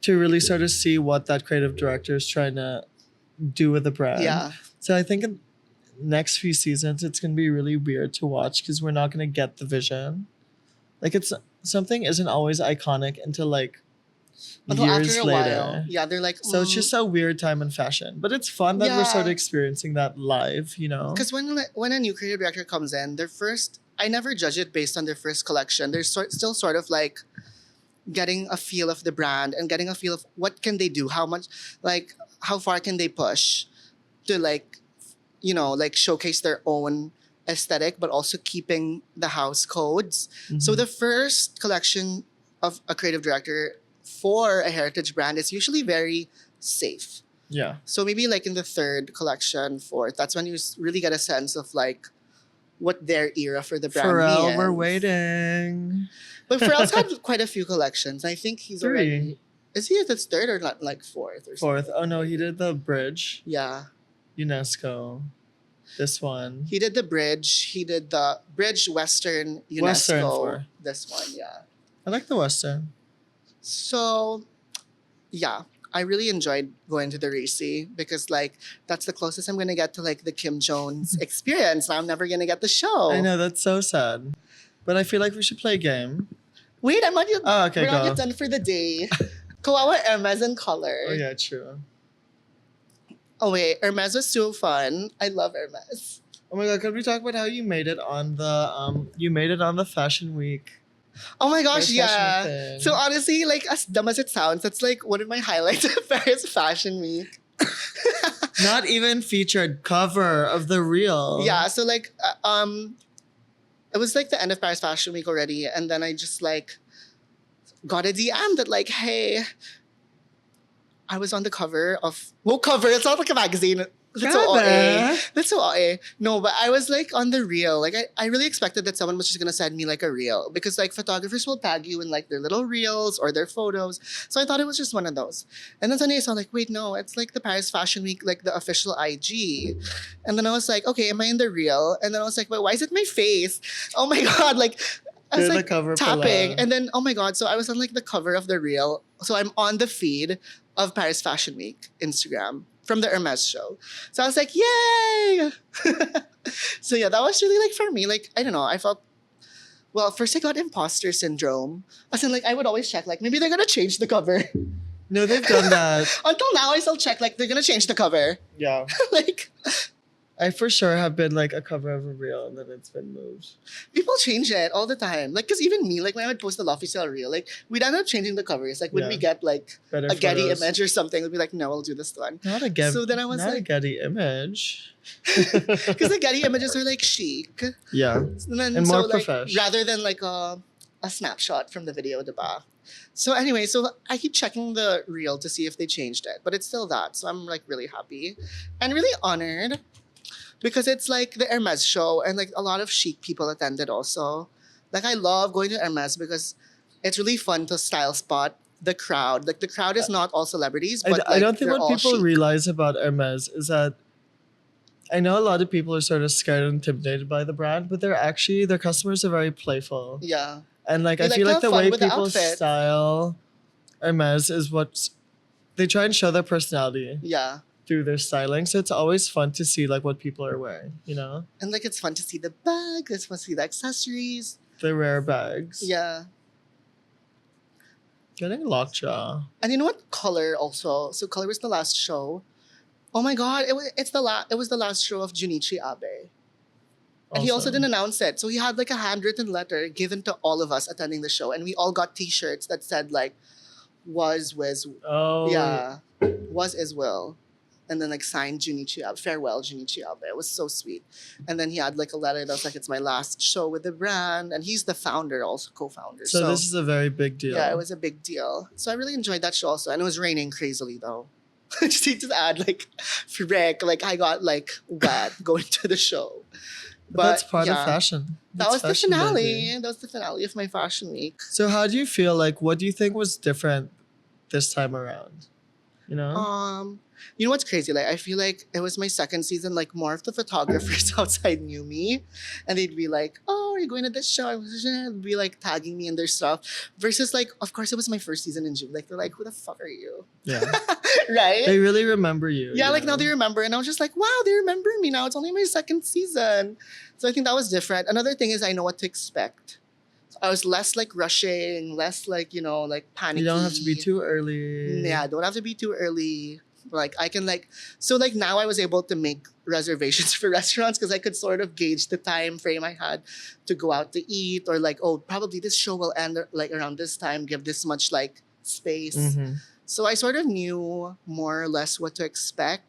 to really sort of see what that creative director is trying to do with the brand. Yeah. So I think in next few seasons it's gonna be really weird to watch because we're not gonna get the vision. Like it's something isn't always iconic until like Until years after a later. while. Yeah, they're like So it's just a weird time in fashion. But it's fun that we're sort of Yeah. experiencing that live, because when a new creative director comes in, I never judge it based on their first collection. They're still sort of like getting a feel of the brand and getting a feel of what can they do, how far can they push to like showcase their own aesthetic, but also keeping the house codes. So Mhm. the first collection of a creative director for a heritage brand is usually very safe. Yeah. So maybe like in the third collection, fourth, that's when you really get a sense of like what their era for the brand Pharrell, means. we're waiting. But Pharrell's had quite a few collections. I think he's 3. already. Is he at his third or not like fourth or 4th. something? Oh no, he did the bridge. Yeah. UNESCO. This one. He did the bridge. He did the bridge Western UNESCO. Western 4. This one, yeah. I like the Western. So, yeah, I really enjoyed going to the Racy because like that's the closest I'm gonna get to like the Kim Jones experience. I'm never gonna get the show. I know, that's so sad. But I feel like we should play a game. Wait, I'm not yet. Oh, okay, we're not go. yet done for the day. Kawawa Hermes in color. Oh yeah, true. Oh wait, Hermes was so fun. I love Hermes. Oh my god, could we talk about how you made it on the Fashion Week? Oh my gosh, First yeah. Fashion Week thing. So honestly, like as dumb as it sounds, that's like one of my highlights of Paris Fashion Week. Not even featured cover of the reel. Yeah, so like it was like the end of Paris Fashion Week already, and then I just like got a DM that like, hey, I was on the cover of cover. It's not like a magazine. That's so OA. Gabbie. That's so OA. No, but I was like on the reel. Like I really expected that someone was just gonna send me like a reel because like photographers will tag you in like their little reels or their photos. So I thought it was just one of those. And then suddenly I saw like, wait, no, it's like the Paris Fashion Week, like the official IG. And then I was like, okay, am I in the reel? And then I was like, but why is it my face? Oh my god, like I was You're the like cover tapping. pala. And then oh my god, so I was on like the cover of the reel. So I'm on the feed of Paris Fashion Week Instagram from the Hermes show. So I was like, yay! So yeah, that was really like for me, like, I don't know, I felt, well, first I got imposter syndrome. As in like, I would always check, like, maybe they're gonna change the cover. No, they've done that. Until now, I still check, like, they're gonna change the cover. Yeah. Like, I for sure have been like a cover of a reel and then it's been moved. people change it all the time. Like, because even me, like, when I would post the Lofty Style reel, like, we'd end up changing the covers. Like, when Yeah. we get, like, Better a Getty photos. image or something, we'd be like, no, I'll do this one. Not a Getty. So then I was not a like- Getty image. Because the Getty images are, like, chic. Yeah. And then And so more like profesh. rather than like a snapshot from the video, diba? So anyway, so I keep checking the reel to see if they changed it, but it's still that. So I'm like really happy and really honored because it's like the Hermes show and like a lot of chic people attended also. Like I love going to Hermes because it's really fun to style spot the crowd. Like the crowd is not all celebrities, but I don't think they're what all people chic. realize about Hermes is that I know a lot of people are sort of scared and intimidated by the brand, but their customers are very playful. Yeah. And like They I like feel to like the have fun way with the people outfit. style Hermes is what they try and show their personality Yeah. through their styling. So it's always fun to see like what people are wearing, you know? And like it's fun to see the bag, it's fun to see the accessories. The rare bags. Yeah. Getting lockjaw. And you know what? Color also. So Color was the last show. Oh my god, it was the last show of Junichi Abe. And he also Awesome. didn't announce it. So he had like a handwritten letter given to all of us attending the show. And we all got t-shirts that said like was Oh yeah. Was is will. And then like signed Junichi Abe, farewell Junichi Abe. It was so sweet. And then he had like a letter that was like, it's my last show with the brand. And he's the founder, also co-founder. So this is a very big deal. Yeah, it was a big deal. So I really enjoyed that show also. And it was raining crazily though. Just need to add like frick, like I got like wet going to the show. But that's part yeah, of fashion. That That's was the fashion, finale. baby. That was the finale of my fashion week. So how do you feel like what do you think was different this time around? You know? You know what's crazy? Like I feel like it was my second season, like more of the photographers outside knew me. And they'd be like, oh, are you going to this show? They'd be like tagging me in their stuff. Versus like, of course it was my first season in June. Like they're like, who the fuck are you? Yeah. Right? They really remember you. Yeah, you like now know? they remember. And I was just like, wow, they remember me now. It's only my second season. So I think that was different. Another thing is I know what to expect. So I was less like rushing, less like, like panicky. You don't have to be too early. Yeah, don't have to be too early. Like I can like, so like now I was able to make reservations for restaurants because I could sort of gauge the time frame I had to go out to eat or like, oh, probably this show will end like around this time, give this much like space. Mhm. So I sort of knew more or less what to expect.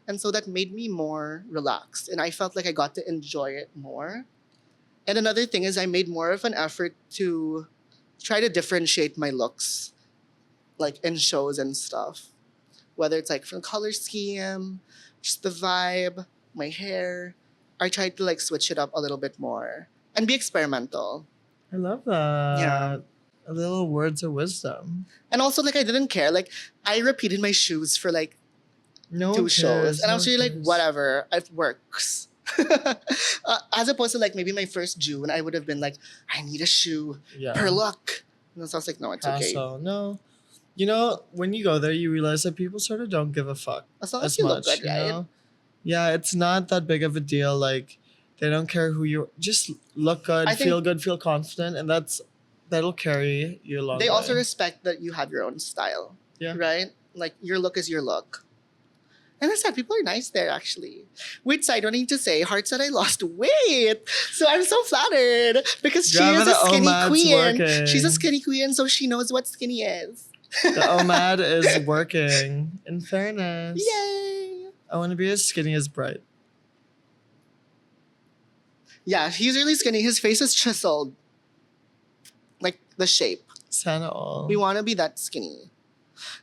And so that made me more relaxed. And I felt like I got to enjoy it more. And another thing is I made more of an effort to try to differentiate my looks, like in shows and stuff. Whether it's like from color scheme, just the vibe, my hair. I tried to like switch it up a little bit more and be experimental. I love that. Yeah. A little words of wisdom. And also like I didn't care. Like I repeated my shoes for like No two one shows. cares. And I no was one really like, cares. whatever, it works. As opposed to like maybe my first June, I would have been like, I need a shoe Yeah. per look. And so I was like, no, it's okay. Hassle. No. You know, when you go there, you realize that people sort of don't give a fuck As long as as you much. look good, you right? know? Yeah, it's not that big of a deal. Like, they don't care who you just look good, I think- feel good, feel confident, and that'll carry you along. They the also way. respect that you have your own style. Yeah. Right? Like your look is your look. And I said, people are nice there actually. Wait, side, I need to say, Heart said I lost weight. So I'm so flattered because she Grab is a the skinny OMAD's queen. working. She's a skinny queen, so she knows what skinny is. The OMAD is working. In fairness, Yay! I want to be as skinny as Bright. Yeah, he's really skinny. His face is chiseled. Like the shape. Santa all. We want to be that skinny.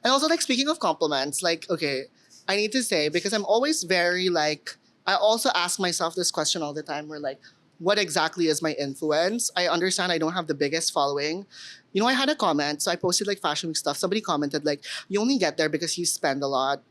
And also, like, speaking of compliments, like, okay, I need to say, because I'm always very, like, I also ask myself this question all the time where, like, what exactly is my influence? I understand I don't have the biggest following. You know, I had a comment, so I posted, like, Fashion Week stuff. Somebody commented, like, you only get there because you spend a lot.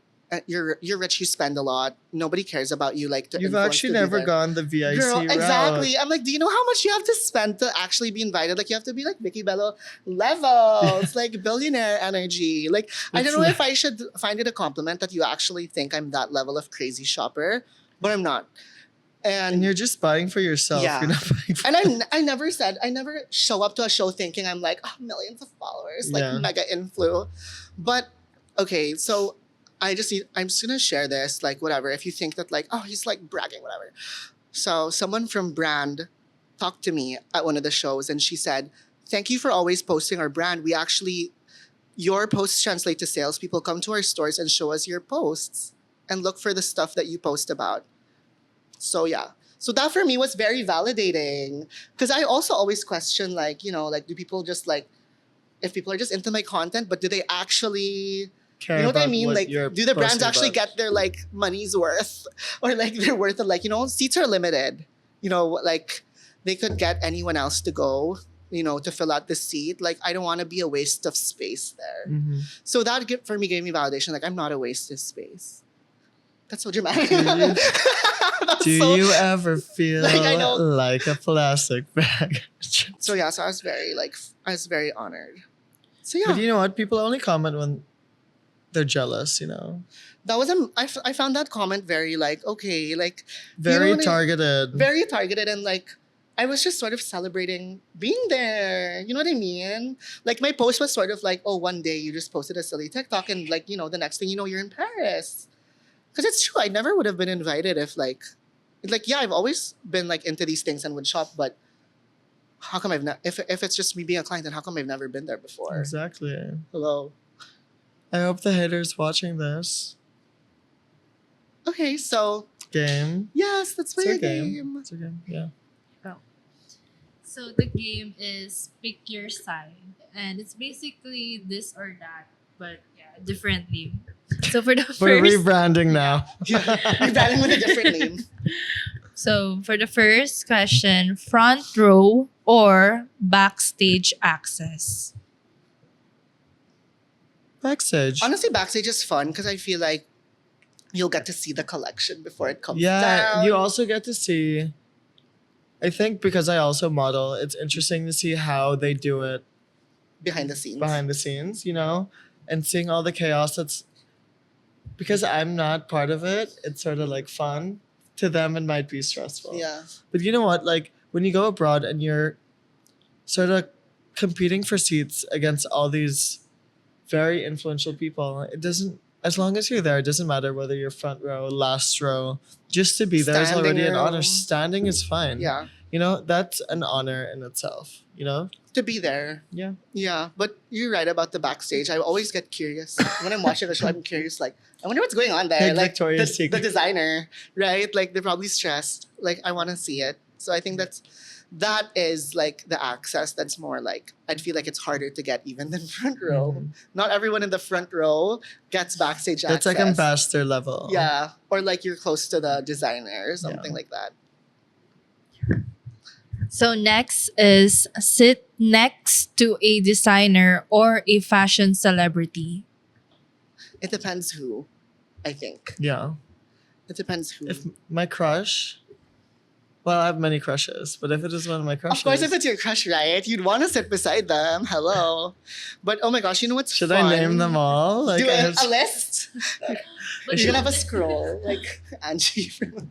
You're rich, you spend a lot. Nobody cares about you, like, to You've influence actually to be never there. gone the VIC Girl, route. exactly. I'm like, do you know how much you have to spend to actually be invited? Like, you have to be like Vicky Bello levels, like billionaire energy. Like, I don't know if I should find it a compliment that you actually think I'm that level of crazy shopper, but I'm not. And you're just buying for yourself. Yeah. You're not buying for And I never show up to a show thinking I'm like, oh, millions of followers, like Yeah. mega influ. But okay, so I'm just gonna share this, like whatever. If you think that like, oh, he's like bragging, whatever. So someone from brand talked to me at one of the shows and she said, thank you for always posting our brand. Your posts translate to sales. People come to our stores and show us your posts and look for the stuff that you post about. So yeah. So that for me was very validating because I also always question like, you know, like do people just like, if people are just into my content, but do they actually, care you know what I about mean? Like, you're do the brands posting actually about. get their like money's worth or like their worth of like, you know, seats are limited, you know, like they could get anyone else to go, you know, to fill out the seat. Like, I don't want to be a waste of space there. Mhm. So that for me gave me validation. Like, I'm not a waste of space. That's so dramatic. Do you- That's Do so- you ever feel Like, I know- like a plastic bag? So yeah, so I was very honored. So yeah, But you know what? People only comment when they're jealous, you know? that was I found that comment very like okay, like Very know what I- targeted. very targeted and like I was just sort of celebrating being there. You know what I mean? Like my post was sort of like, oh, one day you just posted a silly TikTok and like, you know, the next thing you know, you're in Paris. Because it's true, I never would have been invited if like yeah, I've always been like into these things and would shop, but how come if it's just me being a client, then how come I've never been there before? Exactly. Hello. I hope the haters watching this Okay, so game. yes, let's play It's a a game. game. It's a game. Yeah. So the game is pick your side, and it's basically this or that, but yeah, differently. So for the We're first, rebranding now. We're battling with a different name. so for the first question, front row or backstage access? Backstage. Honestly, backstage is fun because I feel like you'll get to see the collection before it comes Yeah, down. you also get to see. I think because I also model, it's interesting to see how they do it behind the scenes. behind the scenes, you know, and seeing all the chaos that's because I'm not part of it, it's sort of like fun. To them, it might be stressful. Yeah. But you know what? Like when you go abroad and you're sort of competing for seats against all these very influential people, it doesn't, as long as you're there, it doesn't matter whether you're front row, last row, just to be there is Standing already an row. honor. Standing is fine. Yeah. You know, that's an honor in itself, you know? To be there. Yeah. Yeah. But you're right about the backstage. I always get curious. When I'm watching a show, I'm curious, like, I wonder what's going on there. Like Victoria's the Secret. designer, right? Like they're probably stressed. Like, I want to see it. So I think that is like the access that's more like, I'd feel like it's harder to get even than front row. Mhm. Not everyone in the front row gets backstage That's access. like ambassador level. Yeah. Or like you're close to the designer or something like that. So next is sit next to a designer or a fashion celebrity. It depends who, I think. Yeah. It depends who. If my crush, well, I have many crushes, but if it is one of my crushes, Of course, if it's your crush, right? You'd want to sit beside them. Hello. But oh my gosh, you know what's should fun? I name them all? Like, Do I a, have- a list. But You're gonna have a scroll like Angie from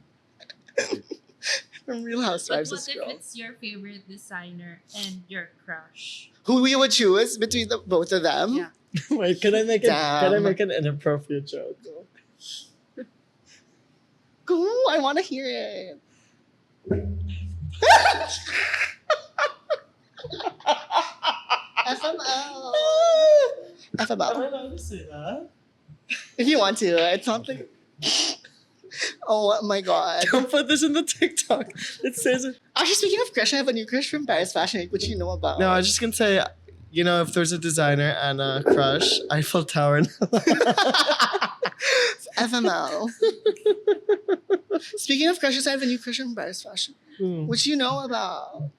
Real But Housewives. A what if scroll. it's your favorite designer and your crush? Who we would choose between the both of them? Yeah. Wait, can I make it? Can I Damn. make an inappropriate joke? Go, I want to hear it. FML. Am I FML. allowed to say that? If you want to, it's not like. Oh my god. Don't put this in the TikTok. It says it. Actually, speaking of crush, I have a new crush from Paris Fashion Week, which you know about. No, I was just gonna say, you know, if there's a designer and a crush, Eiffel Tower. FML. Speaking of crushes, I have a new crush from Paris Fashion, which you know about.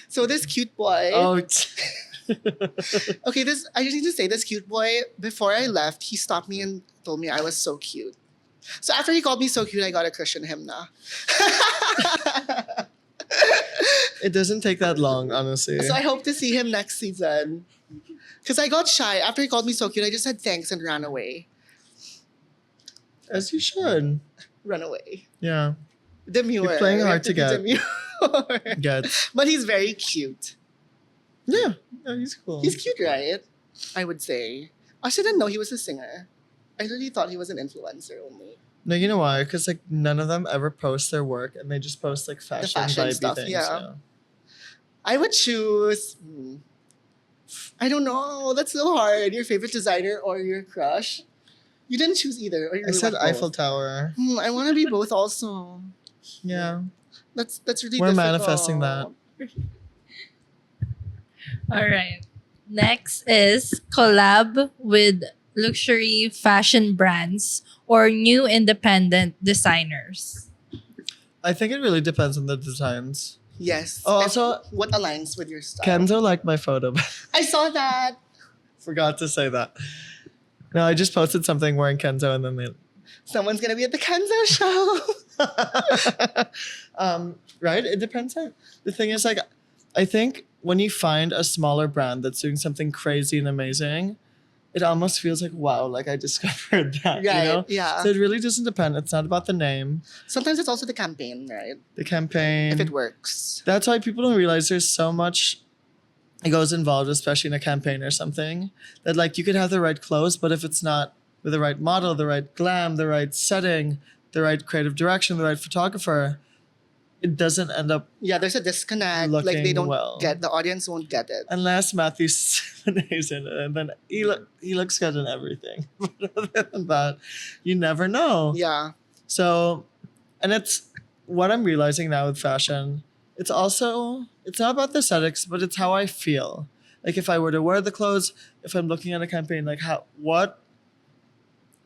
So this cute boy. Oh, Okay, this I just need to say this cute boy. Before I left, he stopped me and told me I was so cute. So after he called me so cute, I got a crush on him now. it doesn't take that long, honestly. So I hope to see him next season. Because I got shy after he called me so cute. I just said thanks and ran away. As you should. Run away. Yeah. Demure. You're playing We hard have to get. be demure. Good. But he's very cute. Yeah. Yeah, he's cool. He's cute, right? I would say. I didn't know he was a singer. I really thought he was an influencer only. No, you know why? Because like none of them ever post their work, and they just post like fashion, fashion vibey stuff, things. yeah. I would choose. I don't know. That's so hard. Your favorite designer or your crush? You didn't choose either. Or you I really said want both? Eiffel Tower. I want to be both also. Yeah. That's really We're difficult. manifesting that. All right. Next is collab with luxury fashion brands or new independent designers. I think it really depends on the designs. Yes. Oh, And also, what aligns with your style? Kenzo liked my photo. I saw that. Forgot to say that. No, I just posted something wearing Kenzo, and then they. Someone's gonna be at the Kenzo show. Right? It depends on the thing is like I think when you find a smaller brand that's doing something crazy and amazing, it almost feels like wow, like I discovered that. Right. You know? Yeah. So it really doesn't depend. It's not about the name, Sometimes it's also the campaign, right? the campaign. If it works. That's why people don't realize there's so much it goes involved, especially in a campaign or something, that like you could have the right clothes, but if it's not with the right model, the right glam, the right setting, the right creative direction, the right photographer, it doesn't end up Yeah, there's a disconnect. Like they Looking don't well. get the audience won't get it. unless Matthew is in it, and then he looks good in everything. But other than that, you never know. Yeah. So, and it's what I'm realizing now with fashion. It's not about the aesthetics, but it's how I feel. Like if I were to wear the clothes, if I'm looking at a campaign, like what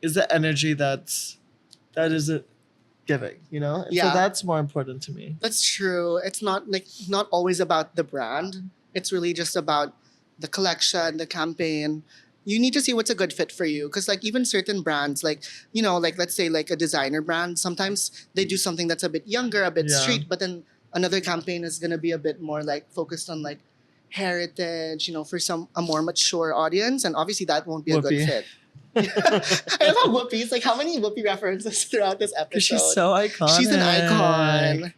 is the energy that is it giving, you know? And Yeah. so that's more important to me. That's true. It's not always about the brand. It's really just about the collection, the campaign. You need to see what's a good fit for you. Because like even certain brands, like, you know, like let's say like a designer brand, sometimes they do something that's a bit younger, a bit Yeah. street, but then another campaign is gonna be a bit more like focused on like heritage, you know, for a more mature audience. And obviously that won't be a good Whoopi. fit. I love how Whoopi's like how many Whoopi references throughout this episode? Because she's so iconic. She's an icon.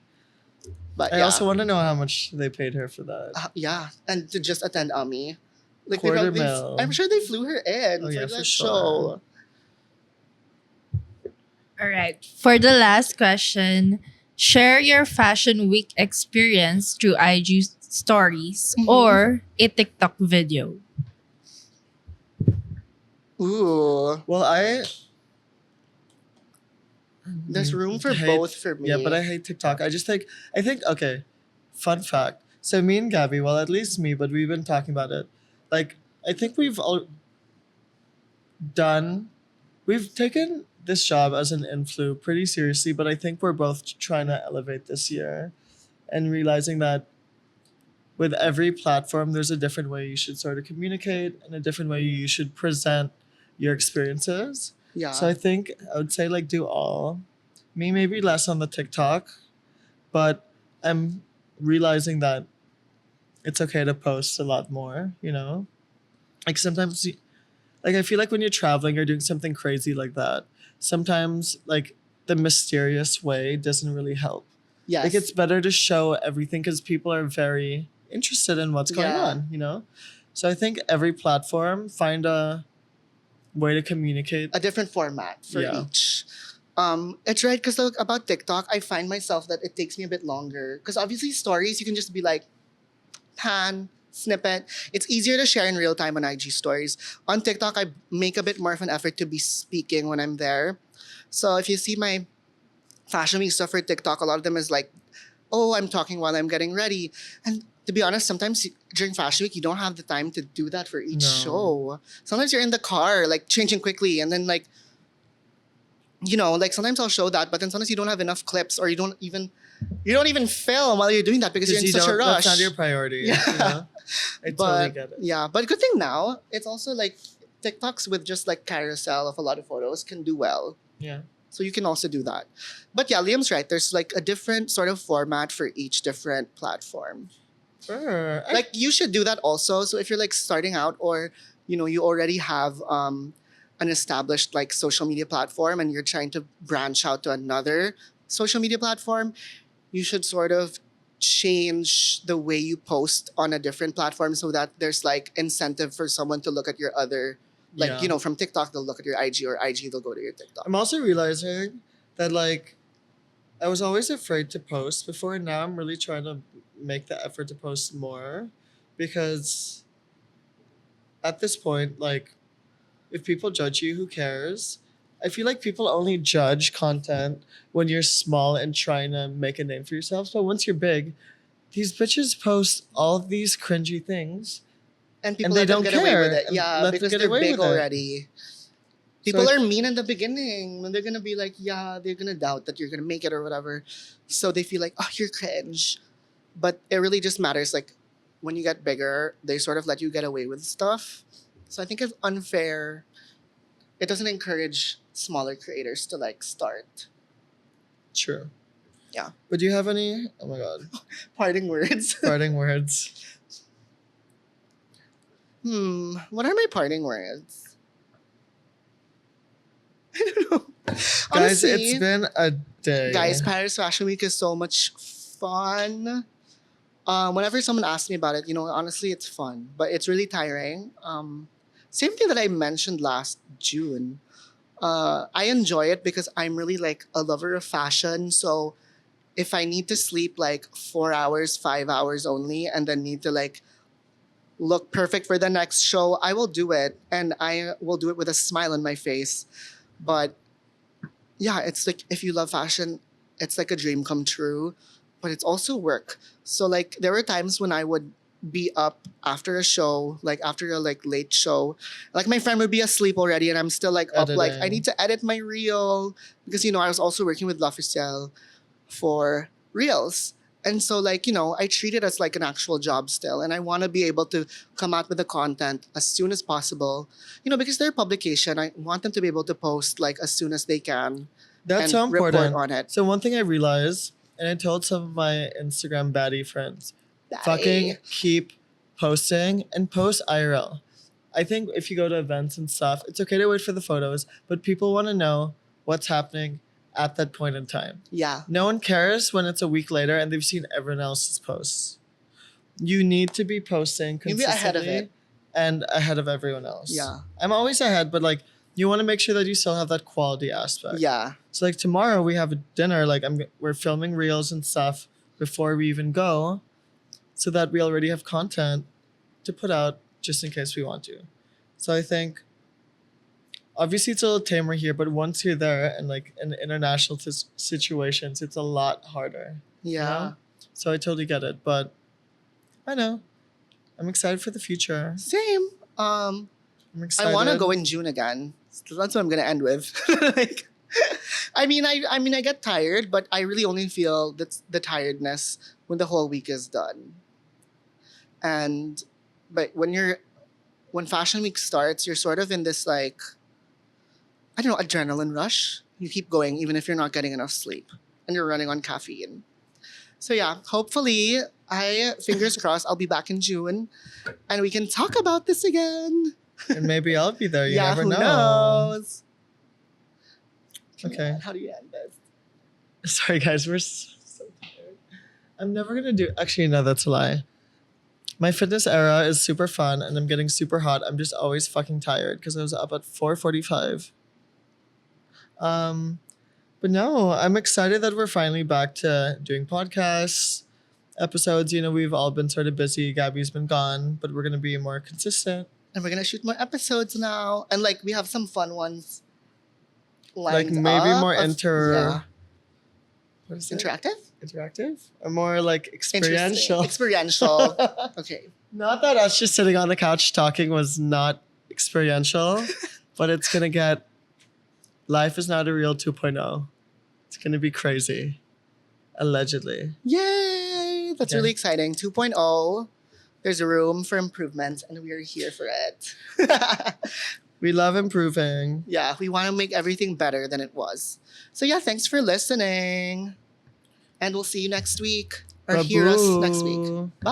But I yeah. also want to know how much they paid her for that. Yeah, and to just attend Ami. Like Quarter mil. I'm sure they flew her in Oh, for yeah, that for show. sure. All right. For the last question, share your fashion week experience through IG stories Mhm. or a TikTok video. Ooh, Well, there's room for hate- both for me. Yeah, but I hate TikTok. I think okay. Fun fact. So me and Gabbie, well, at least me, but we've been talking about it. Like, I think we've taken this job as an influ pretty seriously, but I think we're both trying to elevate this year. and realizing that with every platform, there's a different way you should sort of communicate and a different way you should present your experiences. Yeah. So I think I would say like do all. Me maybe less on the TikTok, but I'm realizing that it's okay to post a lot more, you know? Like sometimes like I feel like when you're traveling or doing something crazy like that, sometimes like the mysterious way doesn't really help. Yes. Like it's better to show everything because people are very interested in what's going Yeah. on, you know? So I think every platform find a way to communicate. A different format for Yeah. each. It's right because about TikTok, I find myself that it takes me a bit longer. Because obviously stories, you can just be like, pan, snippet. It's easier to share in real time on IG stories. On TikTok, I make a bit more of an effort to be speaking when I'm there. So if you see my fashion week stuff for TikTok, a lot of them is like, oh, I'm talking while I'm getting ready. And to be honest, sometimes during fashion week, you don't have the time to do that for each No. show. Sometimes you're in the car, like changing quickly, and then like, you know, like sometimes I'll show that, but then sometimes you don't have enough clips, or you don't even film while you're doing that because you're in such a rush. That's not your priority. Yeah. You know? I totally But get it. yeah, but good thing now it's also like TikToks with just like carousel of a lot of photos can do well. Yeah. So you can also do that. But yeah, Liam's right. There's like a different sort of format for each different platform. Sure. Like you should do that also. So if you're like starting out, or you know, you already have an established like social media platform and you're trying to branch out to another social media platform, you should sort of change the way you post on a different platform so that there's like incentive for someone to look at your other, like, Yeah. you know, from TikTok they'll look at your IG, or IG they'll go to your TikTok. I'm also realizing that like I was always afraid to post before. Now I'm really trying to make the effort to post more because at this point, like if people judge you, who cares? I feel like people only judge content when you're small and trying to make a name for yourself. But once you're big, these bitches post all of these cringy things. And people they let them don't get away with care, it. and Yeah, let them because get they're away big with it. already. People So are mean in the beginning when they're gonna be like, yeah, they're gonna doubt that you're gonna make it or whatever. So they feel like, oh, you're cringe. But it really just matters. Like when you get bigger, they sort of let you get away with stuff. So I think it's unfair. It doesn't encourage smaller creators to like start. True. Yeah. But do you have any? Oh my god. Parting words. Parting words. What are my parting words? I don't know. Guys, Honestly, it's been a day. guys, Paris Fashion Week is so much fun. Whenever someone asks me about it, you know, honestly, it's fun, but it's really tiring. Same thing that I mentioned last June. I enjoy it because I'm really like a lover of fashion. So if I need to sleep like 4 hours, 5 hours only, and then need to like look perfect for the next show, I will do it. And I will do it with a smile on my face. But yeah, it's like if you love fashion, it's like a dream come true, but it's also work. So like there were times when I would be up after a show, like after a like late show, like my friend would be asleep already, and I'm still like up, like I Editing. need to edit my reel because you know I was also working with L'Officiel for reels. And so like, you know, I treat it as like an actual job still, and I want to be able to come out with the content as soon as possible. You know, because they're a publication, I want them to be able to post like as soon as they can That's and so report important. on it. So one thing I realized, and I told some of my Instagram baddie friends, fucking keep posting and post IRL. I think if you go to events and stuff, it's okay to wait for the photos, but people want to know what's happening at that point in time. Yeah. No one cares when it's a week later and they've seen everyone else's posts. You need to be posting Maybe consistently ahead of it. and ahead of everyone else. Yeah. I'm always ahead, but like you want to make sure that you still have that quality aspect. Yeah. So like tomorrow we have a dinner. Like we're filming reels and stuff before we even go, so that we already have content to put out just in case we want to. So I think obviously it's a little tamer here, but once you're there and like in international situations, it's a lot harder. Yeah. know? So I totally get it, but I know I'm excited for the future. Same. I'm excited. I want to go in June again. So that's what I'm gonna end with. like, I mean, I get tired, but I really only feel the tiredness when the whole week is done. And but when fashion week starts, you're sort of in this like, I don't know, adrenaline rush. You keep going even if you're not getting enough sleep and you're running on caffeine. So yeah, hopefully I fingers crossed I'll be back in June and we can talk about this again. And maybe I'll be there. You yeah, never who know. knows? Okay. How do you end this? Sorry, guys. We're so tired. I'm never going to do... Actually, no, that's a lie. My fitness era is super fun and I'm getting super hot. I'm just always fucking tired because I was up at 4:45. But no, I'm excited that we're finally back to doing podcasts, episodes. You know, we've all been sort of busy. Gabbie's been gone, but we're going to be more consistent. And we're gonna shoot more episodes now. And like we have some fun ones Like lined maybe up more of- yeah. What is it? interactive? Interactive? Or more like Interesting. experiential. Experiential. Okay. Not that us just sitting on the couch talking was not experiential, but it's going to get... Life is not a real 2.0. It's going to be crazy. Allegedly. Yay! That's Okay. really exciting. 2.0. There's room for improvement and we're here for it. We love improving. Yeah, we want to make everything better than it was. So yeah, thanks for listening. And we'll see you next week. Or hear us next week. Babu. Bye.